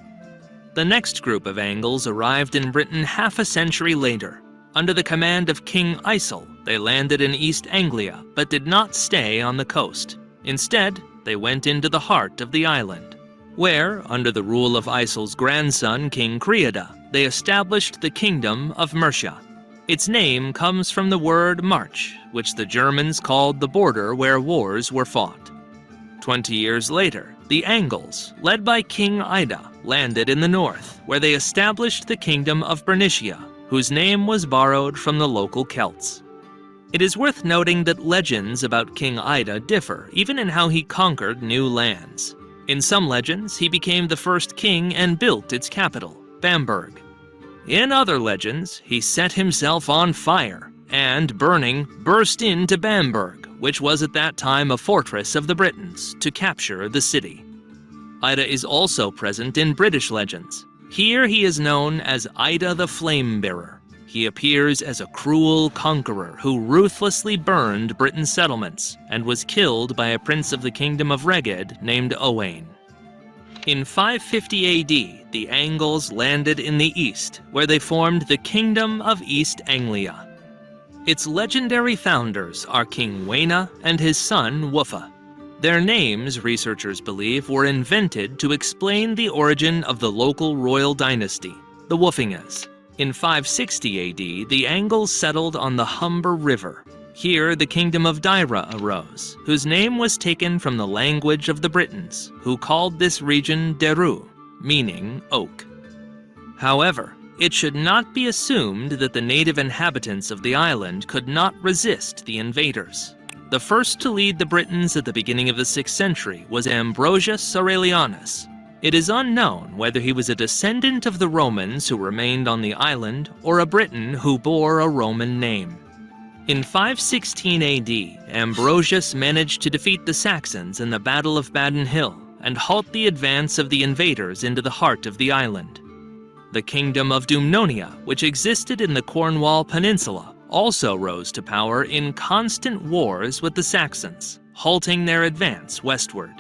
The next group of Angles arrived in Britain half a century later. Under the command of King Aysel, they landed in East Anglia, but did not stay on the coast. Instead, they went into the heart of the island, where, under the rule of Aysel's grandson, King Creada, they established the Kingdom of Mercia. Its name comes from the word march, which the Germans called the border where wars were fought. 20 years later, the Angles, led by King Ida, landed in the north, where they established the Kingdom of Bernicia, whose name was borrowed from the local Celts. It is worth noting that legends about King Ida differ even in how he conquered new lands. In some legends, he became the first king and built its capital, Bamberg. In other legends, he set himself on fire and, burning, burst into Bamberg, which was at that time a fortress of the Britons, to capture the city. Ida is also present in British legends. Here he is known as Ida the Flamebearer. He appears as a cruel conqueror who ruthlessly burned Britain's settlements and was killed by a prince of the kingdom of Reged named Owain. In 550 AD, the Angles landed in the east, where they formed the Kingdom of East Anglia. Its legendary founders are King Waina and his son Wuffa. Their names, researchers believe, were invented to explain the origin of the local royal dynasty, the Wuffingas. In 560 AD, the Angles settled on the Humber River. Here, the Kingdom of Deira arose, whose name was taken from the language of the Britons, who called this region Deru, meaning oak. However, it should not be assumed that the native inhabitants of the island could not resist the invaders. The first to lead the Britons at the beginning of the 6th century was Ambrosius Aurelianus. It is unknown whether he was a descendant of the Romans who remained on the island or a Briton who bore a Roman name. In 516 AD, Ambrosius managed to defeat the Saxons in the Battle of Badon Hill and halt the advance of the invaders into the heart of the island. The Kingdom of Dumnonia, which existed in the Cornwall Peninsula, also rose to power in constant wars with the Saxons, halting their advance westward.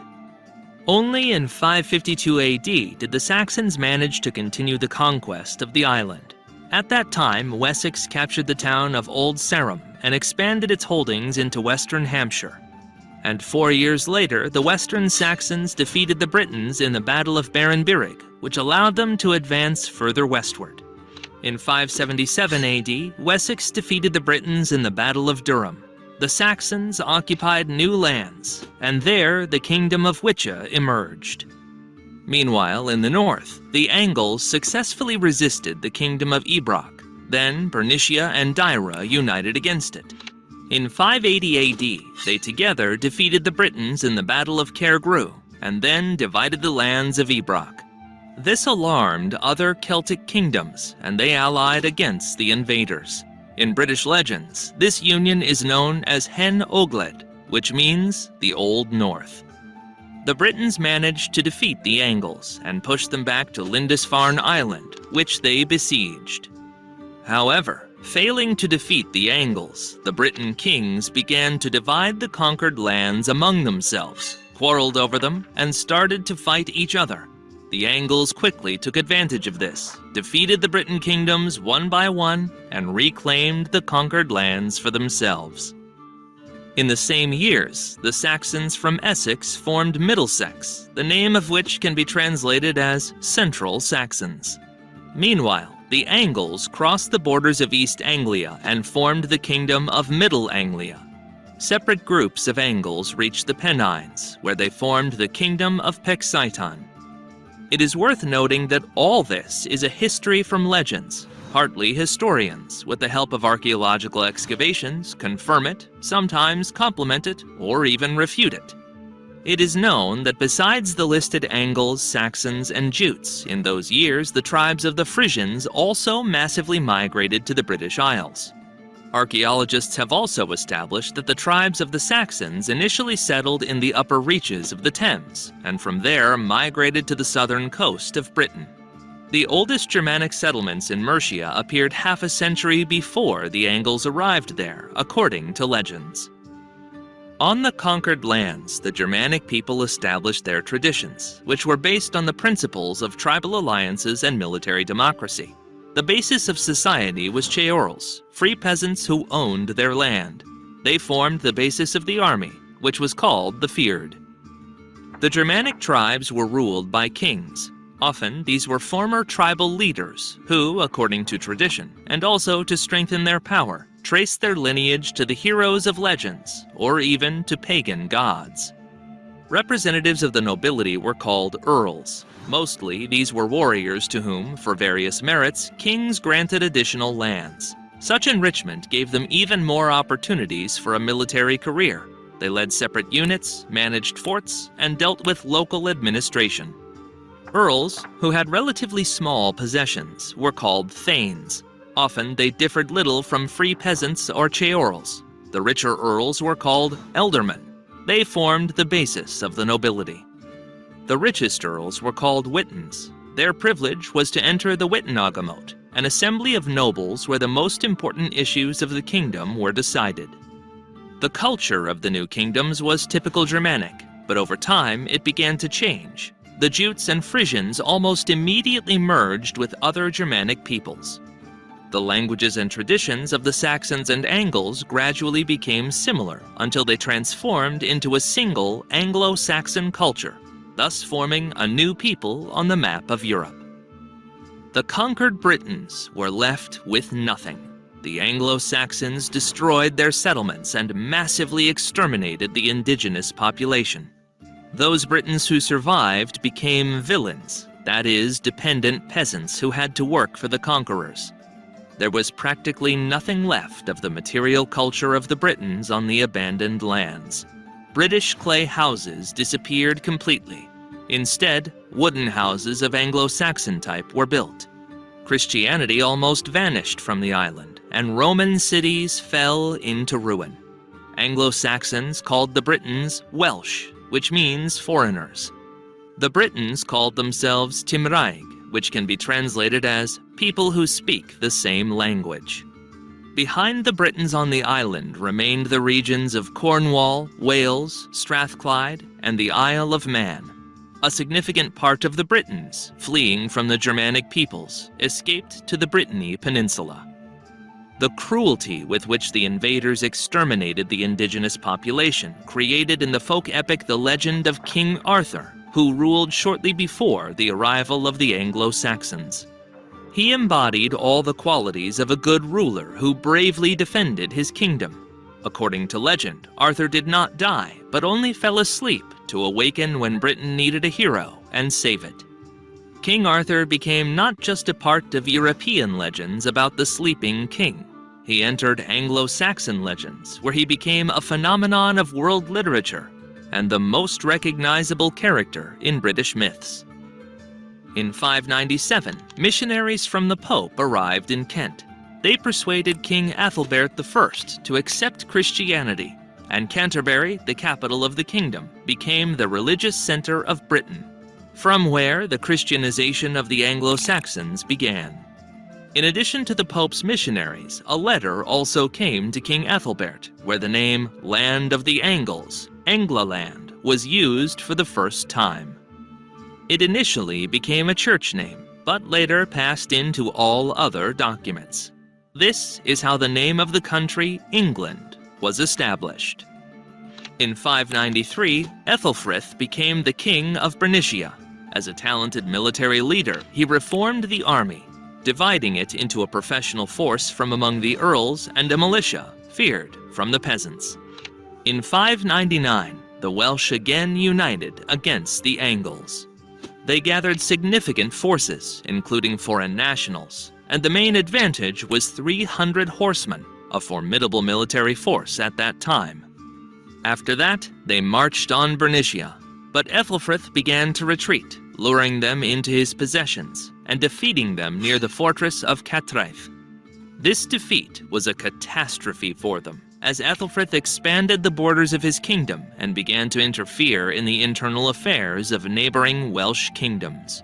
Only in 552 AD did the Saxons manage to continue the conquest of the island. At that time, Wessex captured the town of Old Sarum and expanded its holdings into western Hampshire. And 4 years later, the Western Saxons defeated the Britons in the Battle of Barenberg, which allowed them to advance further westward. In 577 AD, Wessex defeated the Britons in the Battle of Durham. The Saxons occupied new lands, and there the Kingdom of Wicha emerged. Meanwhile, in the north, the Angles successfully resisted the Kingdom of Ebrach. Then Bernicia and Deira united against it. In 580 AD, they together defeated the Britons in the Battle of Cairgru, and then divided the lands of Ebrach. This alarmed other Celtic kingdoms, and they allied against the invaders. In British legends, this union is known as Hen Ogledd, which means the Old North. The Britons managed to defeat the Angles and push them back to Lindisfarne Island, which they besieged. However, failing to defeat the Angles, the Briton kings began to divide the conquered lands among themselves, quarreled over them, and started to fight each other. The Angles quickly took advantage of this, defeated the Briton kingdoms one by one, and reclaimed the conquered lands for themselves. In the same years, the Saxons from Essex formed Middlesex, the name of which can be translated as Central Saxons. Meanwhile, the Angles crossed the borders of East Anglia and formed the kingdom of Middle Anglia. Separate groups of Angles reached the Pennines, where they formed the kingdom of Pexciton. It is worth noting that all this is a history from legends. Partly historians, with the help of archaeological excavations, confirm it, sometimes complement it, or even refute it. It is known that besides the listed Angles, Saxons, and Jutes, in those years the tribes of the Frisians also massively migrated to the British Isles. Archaeologists have also established that the tribes of the Saxons initially settled in the upper reaches of the Thames, and from there migrated to the southern coast of Britain. The oldest Germanic settlements in Mercia appeared half a century before the Angles arrived there, according to legends. On the conquered lands, the Germanic people established their traditions, which were based on the principles of tribal alliances and military democracy. The basis of society was ceorls, free peasants who owned their land. They formed the basis of the army, which was called the fyrd. The Germanic tribes were ruled by kings. Often, these were former tribal leaders who, according to tradition, and also to strengthen their power, traced their lineage to the heroes of legends, or even to pagan gods. Representatives of the nobility were called earls. Mostly, these were warriors to whom, for various merits, kings granted additional lands. Such enrichment gave them even more opportunities for a military career. They led separate units, managed forts, and dealt with local administration. Earls, who had relatively small possessions, were called thanes. Often they differed little from free peasants or ceorls. The richer earls were called ealdormen. They formed the basis of the nobility. The richest earls were called witens. Their privilege was to enter the wittenagemot, an assembly of nobles where the most important issues of the kingdom were decided. The culture of the new kingdoms was typical Germanic, but over time it began to change. The Jutes and Frisians almost immediately merged with other Germanic peoples. The languages and traditions of the Saxons and Angles gradually became similar until they transformed into a single Anglo-Saxon culture, thus forming a new people on the map of Europe. The conquered Britons were left with nothing. The Anglo-Saxons destroyed their settlements and massively exterminated the indigenous population. Those Britons who survived became villeins, that is, dependent peasants who had to work for the conquerors. There was practically nothing left of the material culture of the Britons on the abandoned lands. British clay houses disappeared completely. Instead, wooden houses of Anglo-Saxon type were built. Christianity almost vanished from the island, and Roman cities fell into ruin. Anglo-Saxons called the Britons Welsh, which means foreigners. The Britons called themselves Timraig, which can be translated as people who speak the same language. Behind the Britons on the island remained the regions of Cornwall, Wales, Strathclyde, and the Isle of Man. A significant part of the Britons, fleeing from the Germanic peoples, escaped to the Brittany Peninsula. The cruelty with which the invaders exterminated the indigenous population created in the folk epic the legend of King Arthur, who ruled shortly before the arrival of the Anglo-Saxons. He embodied all the qualities of a good ruler who bravely defended his kingdom. According to legend, Arthur did not die, but only fell asleep to awaken when Britain needed a hero and save it. King Arthur became not just a part of European legends about the sleeping king. He entered Anglo-Saxon legends, where he became a phenomenon of world literature and the most recognizable character in British myths. In 597, missionaries from the Pope arrived in Kent. They persuaded King Athelbert I to accept Christianity, and Canterbury, the capital of the kingdom, became the religious center of Britain, from where the Christianization of the Anglo-Saxons began. In addition to the Pope's missionaries, a letter also came to King Athelbert, where the name Land of the Angles, Anglaland, was used for the first time. It initially became a church name, but later passed into all other documents. This is how the name of the country, England, was established. In 593, Ethelfrith became the king of Bernicia. As a talented military leader, he reformed the army, dividing it into a professional force from among the earls and a militia, feared from the peasants. In 599, the Welsh again united against the Angles. They gathered significant forces, including foreign nationals, and the main advantage was 300 horsemen, a formidable military force at that time. After that, they marched on Bernicia, but Ethelfrith began to retreat, luring them into his possessions and defeating them near the fortress of Catraeth. This defeat was a catastrophe for them, as Ethelfrith expanded the borders of his kingdom and began to interfere in the internal affairs of neighboring Welsh kingdoms.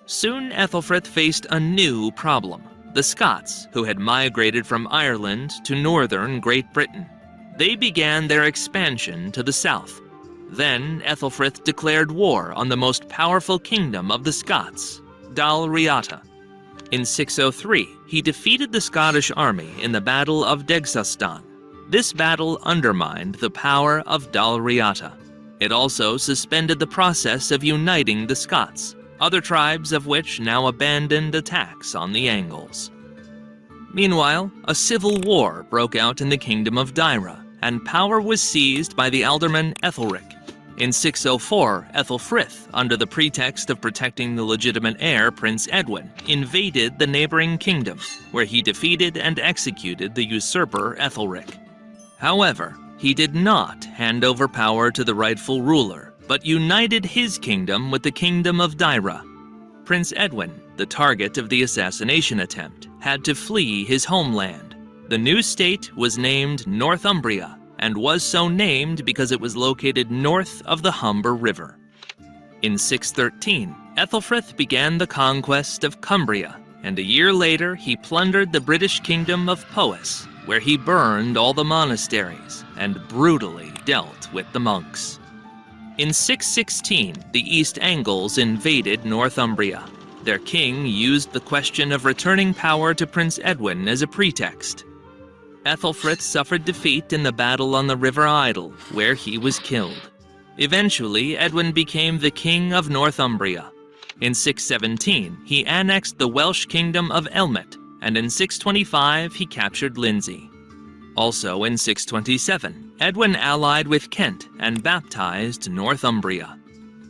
Soon Ethelfrith faced a new problem: the Scots, who had migrated from Ireland to northern Great Britain. They began their expansion to the south. Then Ethelfrith declared war on the most powerful kingdom of the Scots, Dal Riata. In 603, he defeated the Scottish army in the Battle of Degsastan. This battle undermined the power of Dal Riata. It also suspended the process of uniting the Scots, other tribes of which now abandoned attacks on the Angles. Meanwhile, a civil war broke out in the kingdom of Deira, and power was seized by the alderman Ethelric. In 604, Ethelfrith, under the pretext of protecting the legitimate heir Prince Edwin, invaded the neighboring kingdom, where he defeated and executed the usurper Ethelric. However, he did not hand over power to the rightful ruler, but united his kingdom with the kingdom of Deira. Prince Edwin, the target of the assassination attempt, had to flee his homeland. The new state was named Northumbria, and was so named because it was located north of the Humber River. In 613, Ethelfrith began the conquest of Cumbria, and a year later he plundered the British kingdom of Powys, where he burned all the monasteries and brutally dealt with the monks. In 616, the East Angles invaded Northumbria. Their king used the question of returning power to Prince Edwin as a pretext. Ethelfrith suffered defeat in the battle on the River Idle, where he was killed. Eventually, Edwin became the king of Northumbria. In 617, he annexed the Welsh kingdom of Elmet, and in 625 he captured Lindsey. Also in 627, Edwin allied with Kent and baptized Northumbria.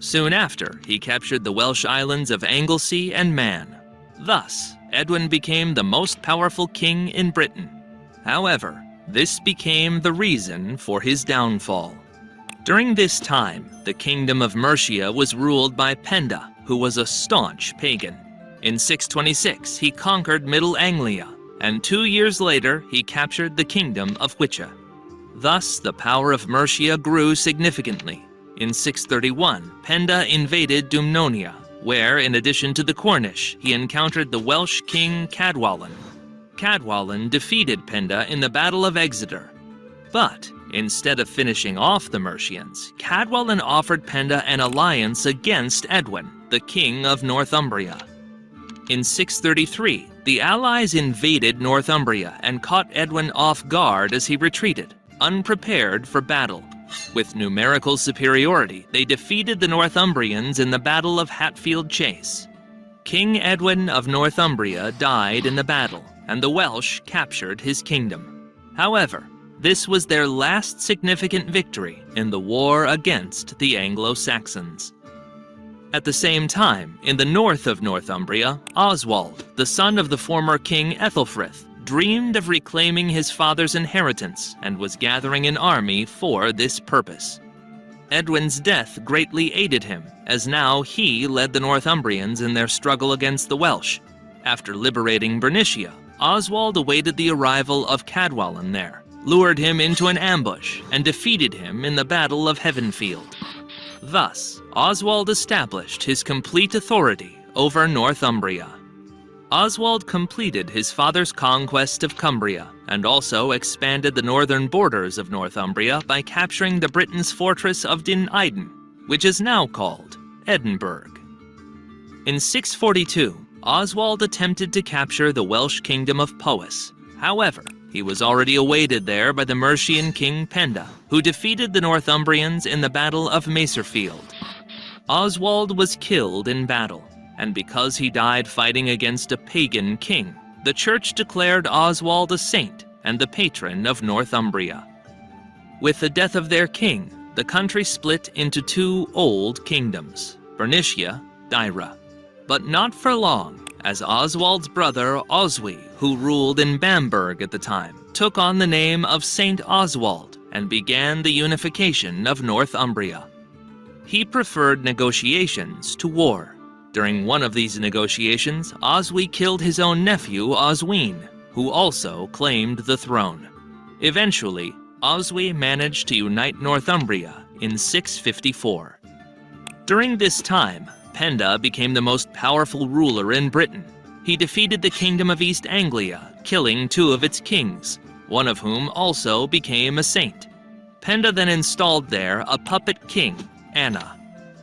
Soon after, he captured the Welsh islands of Anglesey and Man. Thus, Edwin became the most powerful king in Britain. However, this became the reason for his downfall. During this time, the kingdom of Mercia was ruled by Penda, who was a staunch pagan. In 626, he conquered Middle Anglia, and 2 years later, he captured the kingdom of Hwicce. Thus, the power of Mercia grew significantly. In 631, Penda invaded Dumnonia, where, in addition to the Cornish, he encountered the Welsh king Cadwallon. Cadwallon defeated Penda in the Battle of Exeter. But, instead of finishing off the Mercians, Cadwallon offered Penda an alliance against Edwin, the king of Northumbria. In 633, the allies invaded Northumbria and caught Edwin off guard as he retreated, unprepared for battle. With numerical superiority, they defeated the Northumbrians in the Battle of Hatfield Chase. King Edwin of Northumbria died in the battle, and the Welsh captured his kingdom. However, this was their last significant victory in the war against the Anglo-Saxons. At the same time, in the north of Northumbria, Oswald, the son of the former king Ethelfrith, dreamed of reclaiming his father's inheritance and was gathering an army for this purpose. Edwin's death greatly aided him, as now he led the Northumbrians in their struggle against the Welsh. After liberating Bernicia, Oswald awaited the arrival of Cadwallon there, lured him into an ambush, and defeated him in the Battle of Heavenfield. Thus, Oswald established his complete authority over Northumbria. Oswald completed his father's conquest of Cumbria, and also expanded the northern borders of Northumbria by capturing the Britons' fortress of Dyn Eiden, which is now called Edinburgh. In 642, Oswald attempted to capture the Welsh kingdom of Powys. However, He was already awaited there by the Mercian king Penda, who defeated the Northumbrians in the Battle of Macerfield. Oswald was killed in battle, and because he died fighting against a pagan king, the church declared Oswald a saint and the patron of Northumbria. With the death of their king, the country split into two old kingdoms, Bernicia, Deira. But not for long, as Oswald's brother Oswy, who ruled in Bamberg at the time, took on the name of Saint Oswald and began the unification of Northumbria. He preferred negotiations to war. During one of these negotiations, Oswy killed his own nephew Oswine, who also claimed the throne. Eventually, Oswy managed to unite Northumbria in 654. During this time, Penda became the most powerful ruler in Britain. He defeated the Kingdom of East Anglia, killing two of its kings, one of whom also became a saint. Penda then installed there a puppet king, Anna.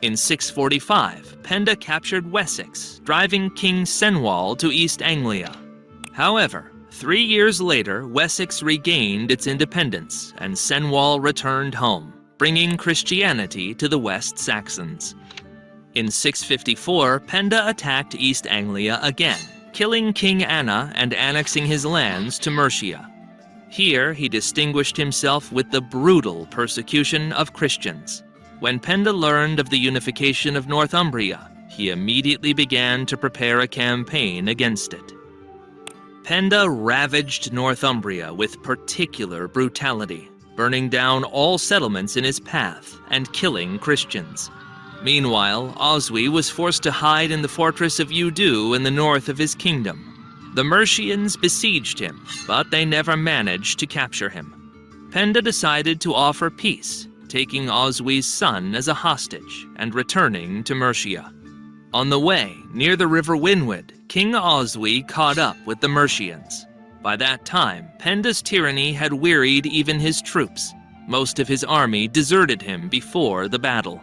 In 645, Penda captured Wessex, driving King Cenwalh to East Anglia. However, 3 years later, Wessex regained its independence, and Cenwalh returned home, bringing Christianity to the West Saxons. In 654, Penda attacked East Anglia again, killing King Anna and annexing his lands to Mercia. Here, he distinguished himself with the brutal persecution of Christians. When Penda learned of the unification of Northumbria, he immediately began to prepare a campaign against it. Penda ravaged Northumbria with particular brutality, burning down all settlements in his path and killing Christians. Meanwhile, Oswy was forced to hide in the fortress of Udo in the north of his kingdom. The Mercians besieged him, but they never managed to capture him. Penda decided to offer peace, taking Oswy's son as a hostage and returning to Mercia. On the way, near the river Winwood, King Oswy caught up with the Mercians. By that time, Penda's tyranny had wearied even his troops. Most of his army deserted him before the battle.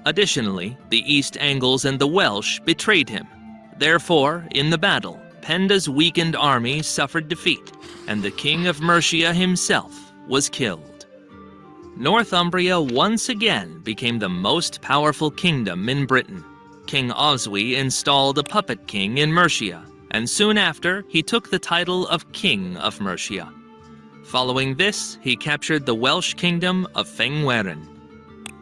Additionally, the East Angles and the Welsh betrayed him. Therefore, in the battle, Penda's weakened army suffered defeat, and the King of Mercia himself was killed. Northumbria once again became the most powerful kingdom in Britain. King Oswy installed a puppet king in Mercia, and soon after, he took the title of King of Mercia. Following this, he captured the Welsh kingdom of Fengweren.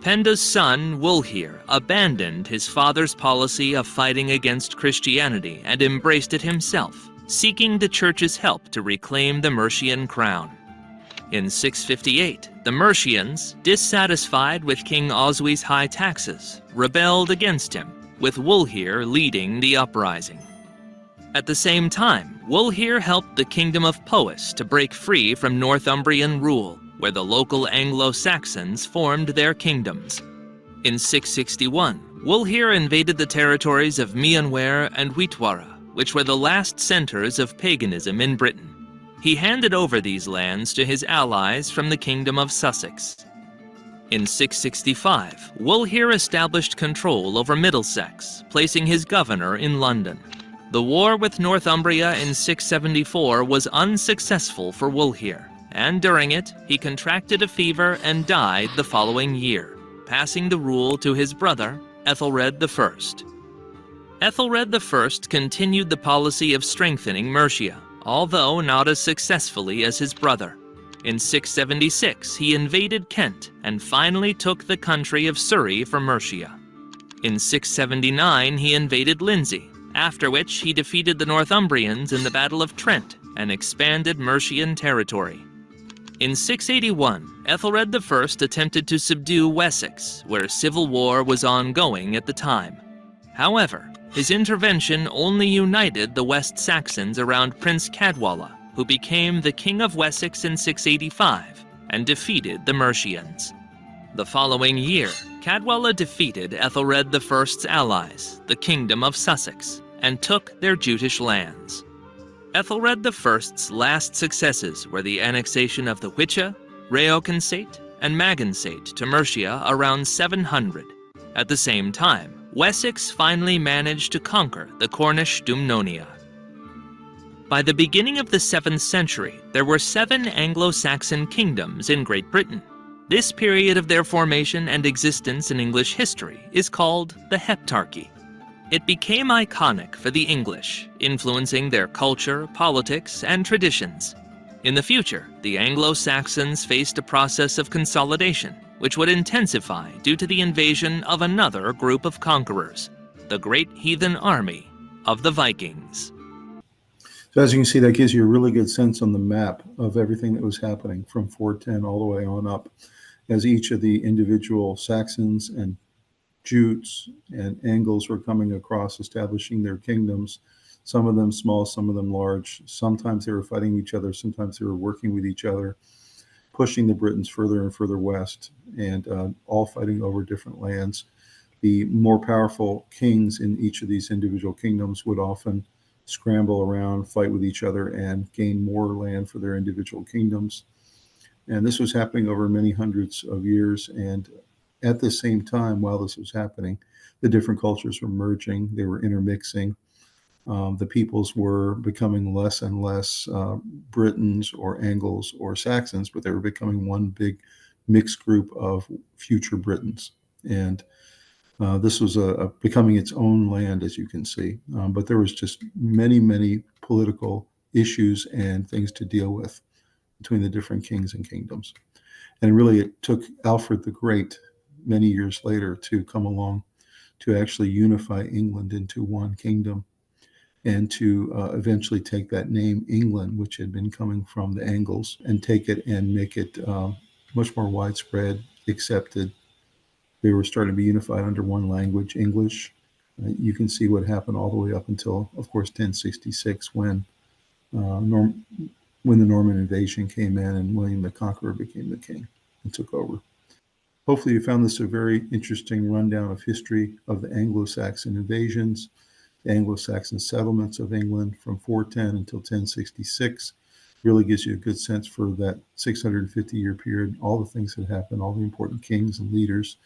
Penda's son, Wulfhere, abandoned his father's policy of fighting against Christianity and embraced it himself, seeking the church's help to reclaim the Mercian crown. In 658, the Mercians, dissatisfied with King Oswy's high taxes, rebelled against him, with Wulfhere leading the uprising. At the same time, Wulfhere helped the Kingdom of Powys to break free from Northumbrian rule, where the local Anglo-Saxons formed their kingdoms. In 661, Wulfhere invaded the territories of Mianware and Withdrawal, which were the last centers of paganism in Britain. He handed over these lands to his allies from the Kingdom of Sussex. In 665, Wulfhere established control over Middlesex, placing his governor in London. The war with Northumbria in 674 was unsuccessful for Wulfhere, and during it, he contracted a fever and died the following year, passing the rule to his brother, Ethelred I. Ethelred I continued the policy of strengthening Mercia, although not as successfully as his brother. In 676, he invaded Kent and finally took the country of Surrey from Mercia. In 679, he invaded Lindsey, after which he defeated the Northumbrians in the Battle of Trent and expanded Mercian territory. In 681, Ethelred I attempted to subdue Wessex, where civil war was ongoing at the time. However, his intervention only united the West Saxons around Prince Cadwalla, who became the King of Wessex in 685 and defeated the Mercians. The following year, Cadwalla defeated Ethelred I's allies, the Kingdom of Sussex, and took their Jutish lands. Ethelred I's last successes were the annexation of the Hwicce, Reoconsate, and Magansate to Mercia around 700. At the same time, Wessex finally managed to conquer the Cornish Dumnonia. By the beginning of the 7th century, there were 7 Anglo-Saxon kingdoms in Great Britain. This period of their formation and existence in English history is called the Heptarchy. It became iconic for the English, influencing their culture, politics, and traditions. In the future, the Anglo-Saxons faced a process of consolidation, which would intensify due to the invasion of another group of conquerors, the great heathen army of the Vikings. So as you can see, that gives you a really good sense on the map of everything that was happening from 410 all the way on up, as each of the individual Saxons and Jutes and Angles were coming across, establishing their kingdoms, some of them small, some of them large. Sometimes they were fighting each other, sometimes they were working with each other, pushing the Britons further and further west, and all fighting over different lands. The more powerful kings in each of these individual kingdoms would often scramble around, fight with each other, and gain more land for their individual kingdoms. And this was happening over many hundreds of years. And at the same time, while this was happening, the different cultures were merging, they were intermixing. The peoples were becoming less and less Britons or Angles or Saxons, but they were becoming one big mixed group of future Britons. And this was becoming its own land, as you can see. But there was just many, many political issues and things to deal with between the different kings and kingdoms. And really, it took Alfred the Great many years later to come along to actually unify England into one kingdom, and to eventually take that name England, which had been coming from the Angles, and take it and make it much more widespread, accepted. They were starting to be unified under one language, English. You can see what happened all the way up until, of course, 1066, when the Norman invasion came in and William the Conqueror became the king and took over. Hopefully you found this a very interesting rundown of history of the Anglo-Saxon invasions, the Anglo-Saxon settlements of England from 410 until 1066. Really gives you a good sense for that 650-year period, all the things that happened, all the important kings and leaders,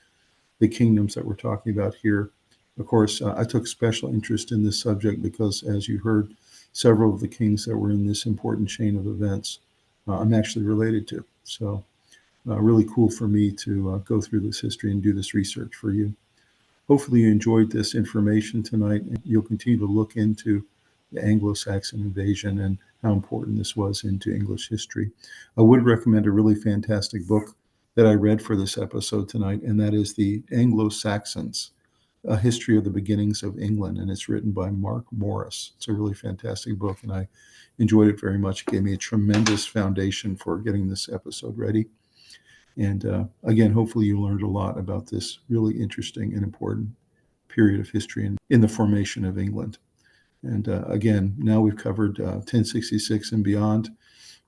the kingdoms that we're talking about here. Of course, I took special interest in this subject because, as you heard, several of the kings that were in this important chain of events I'm actually related to. So really cool for me to go through this history and do this research for you. Hopefully you enjoyed this information tonight, and you'll continue to look into the Anglo-Saxon invasion and how important this was into English history. I would recommend a really fantastic book that I read for this episode tonight, and that is the Anglo-Saxons, A History of the Beginnings of England, and it's written by Mark Morris. It's a really fantastic book, and I enjoyed it very much. It gave me a tremendous foundation for getting this episode ready. And again, hopefully you learned a lot about this really interesting and important period of history in the formation of England. And again, now we've covered 1066 and beyond.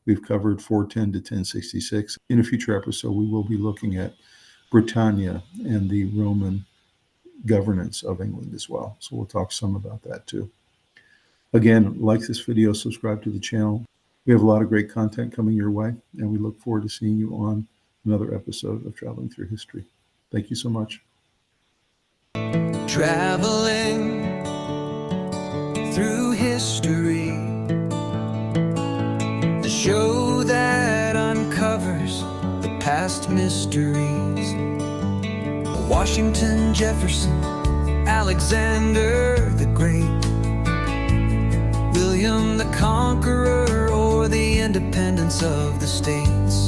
We've covered 410 to 1066. In a future episode, we will be looking at Britannia and the Roman governance of England as well. So we'll talk some about that too. Again, like this video, subscribe to the channel. We have a lot of great content coming your way, and we look forward to seeing you on another episode of Traveling Through History. Thank you so much. Traveling through history, the show that uncovers the past mysteries. Washington, Jefferson, Alexander the Great, William the Conqueror, or the independence of the states.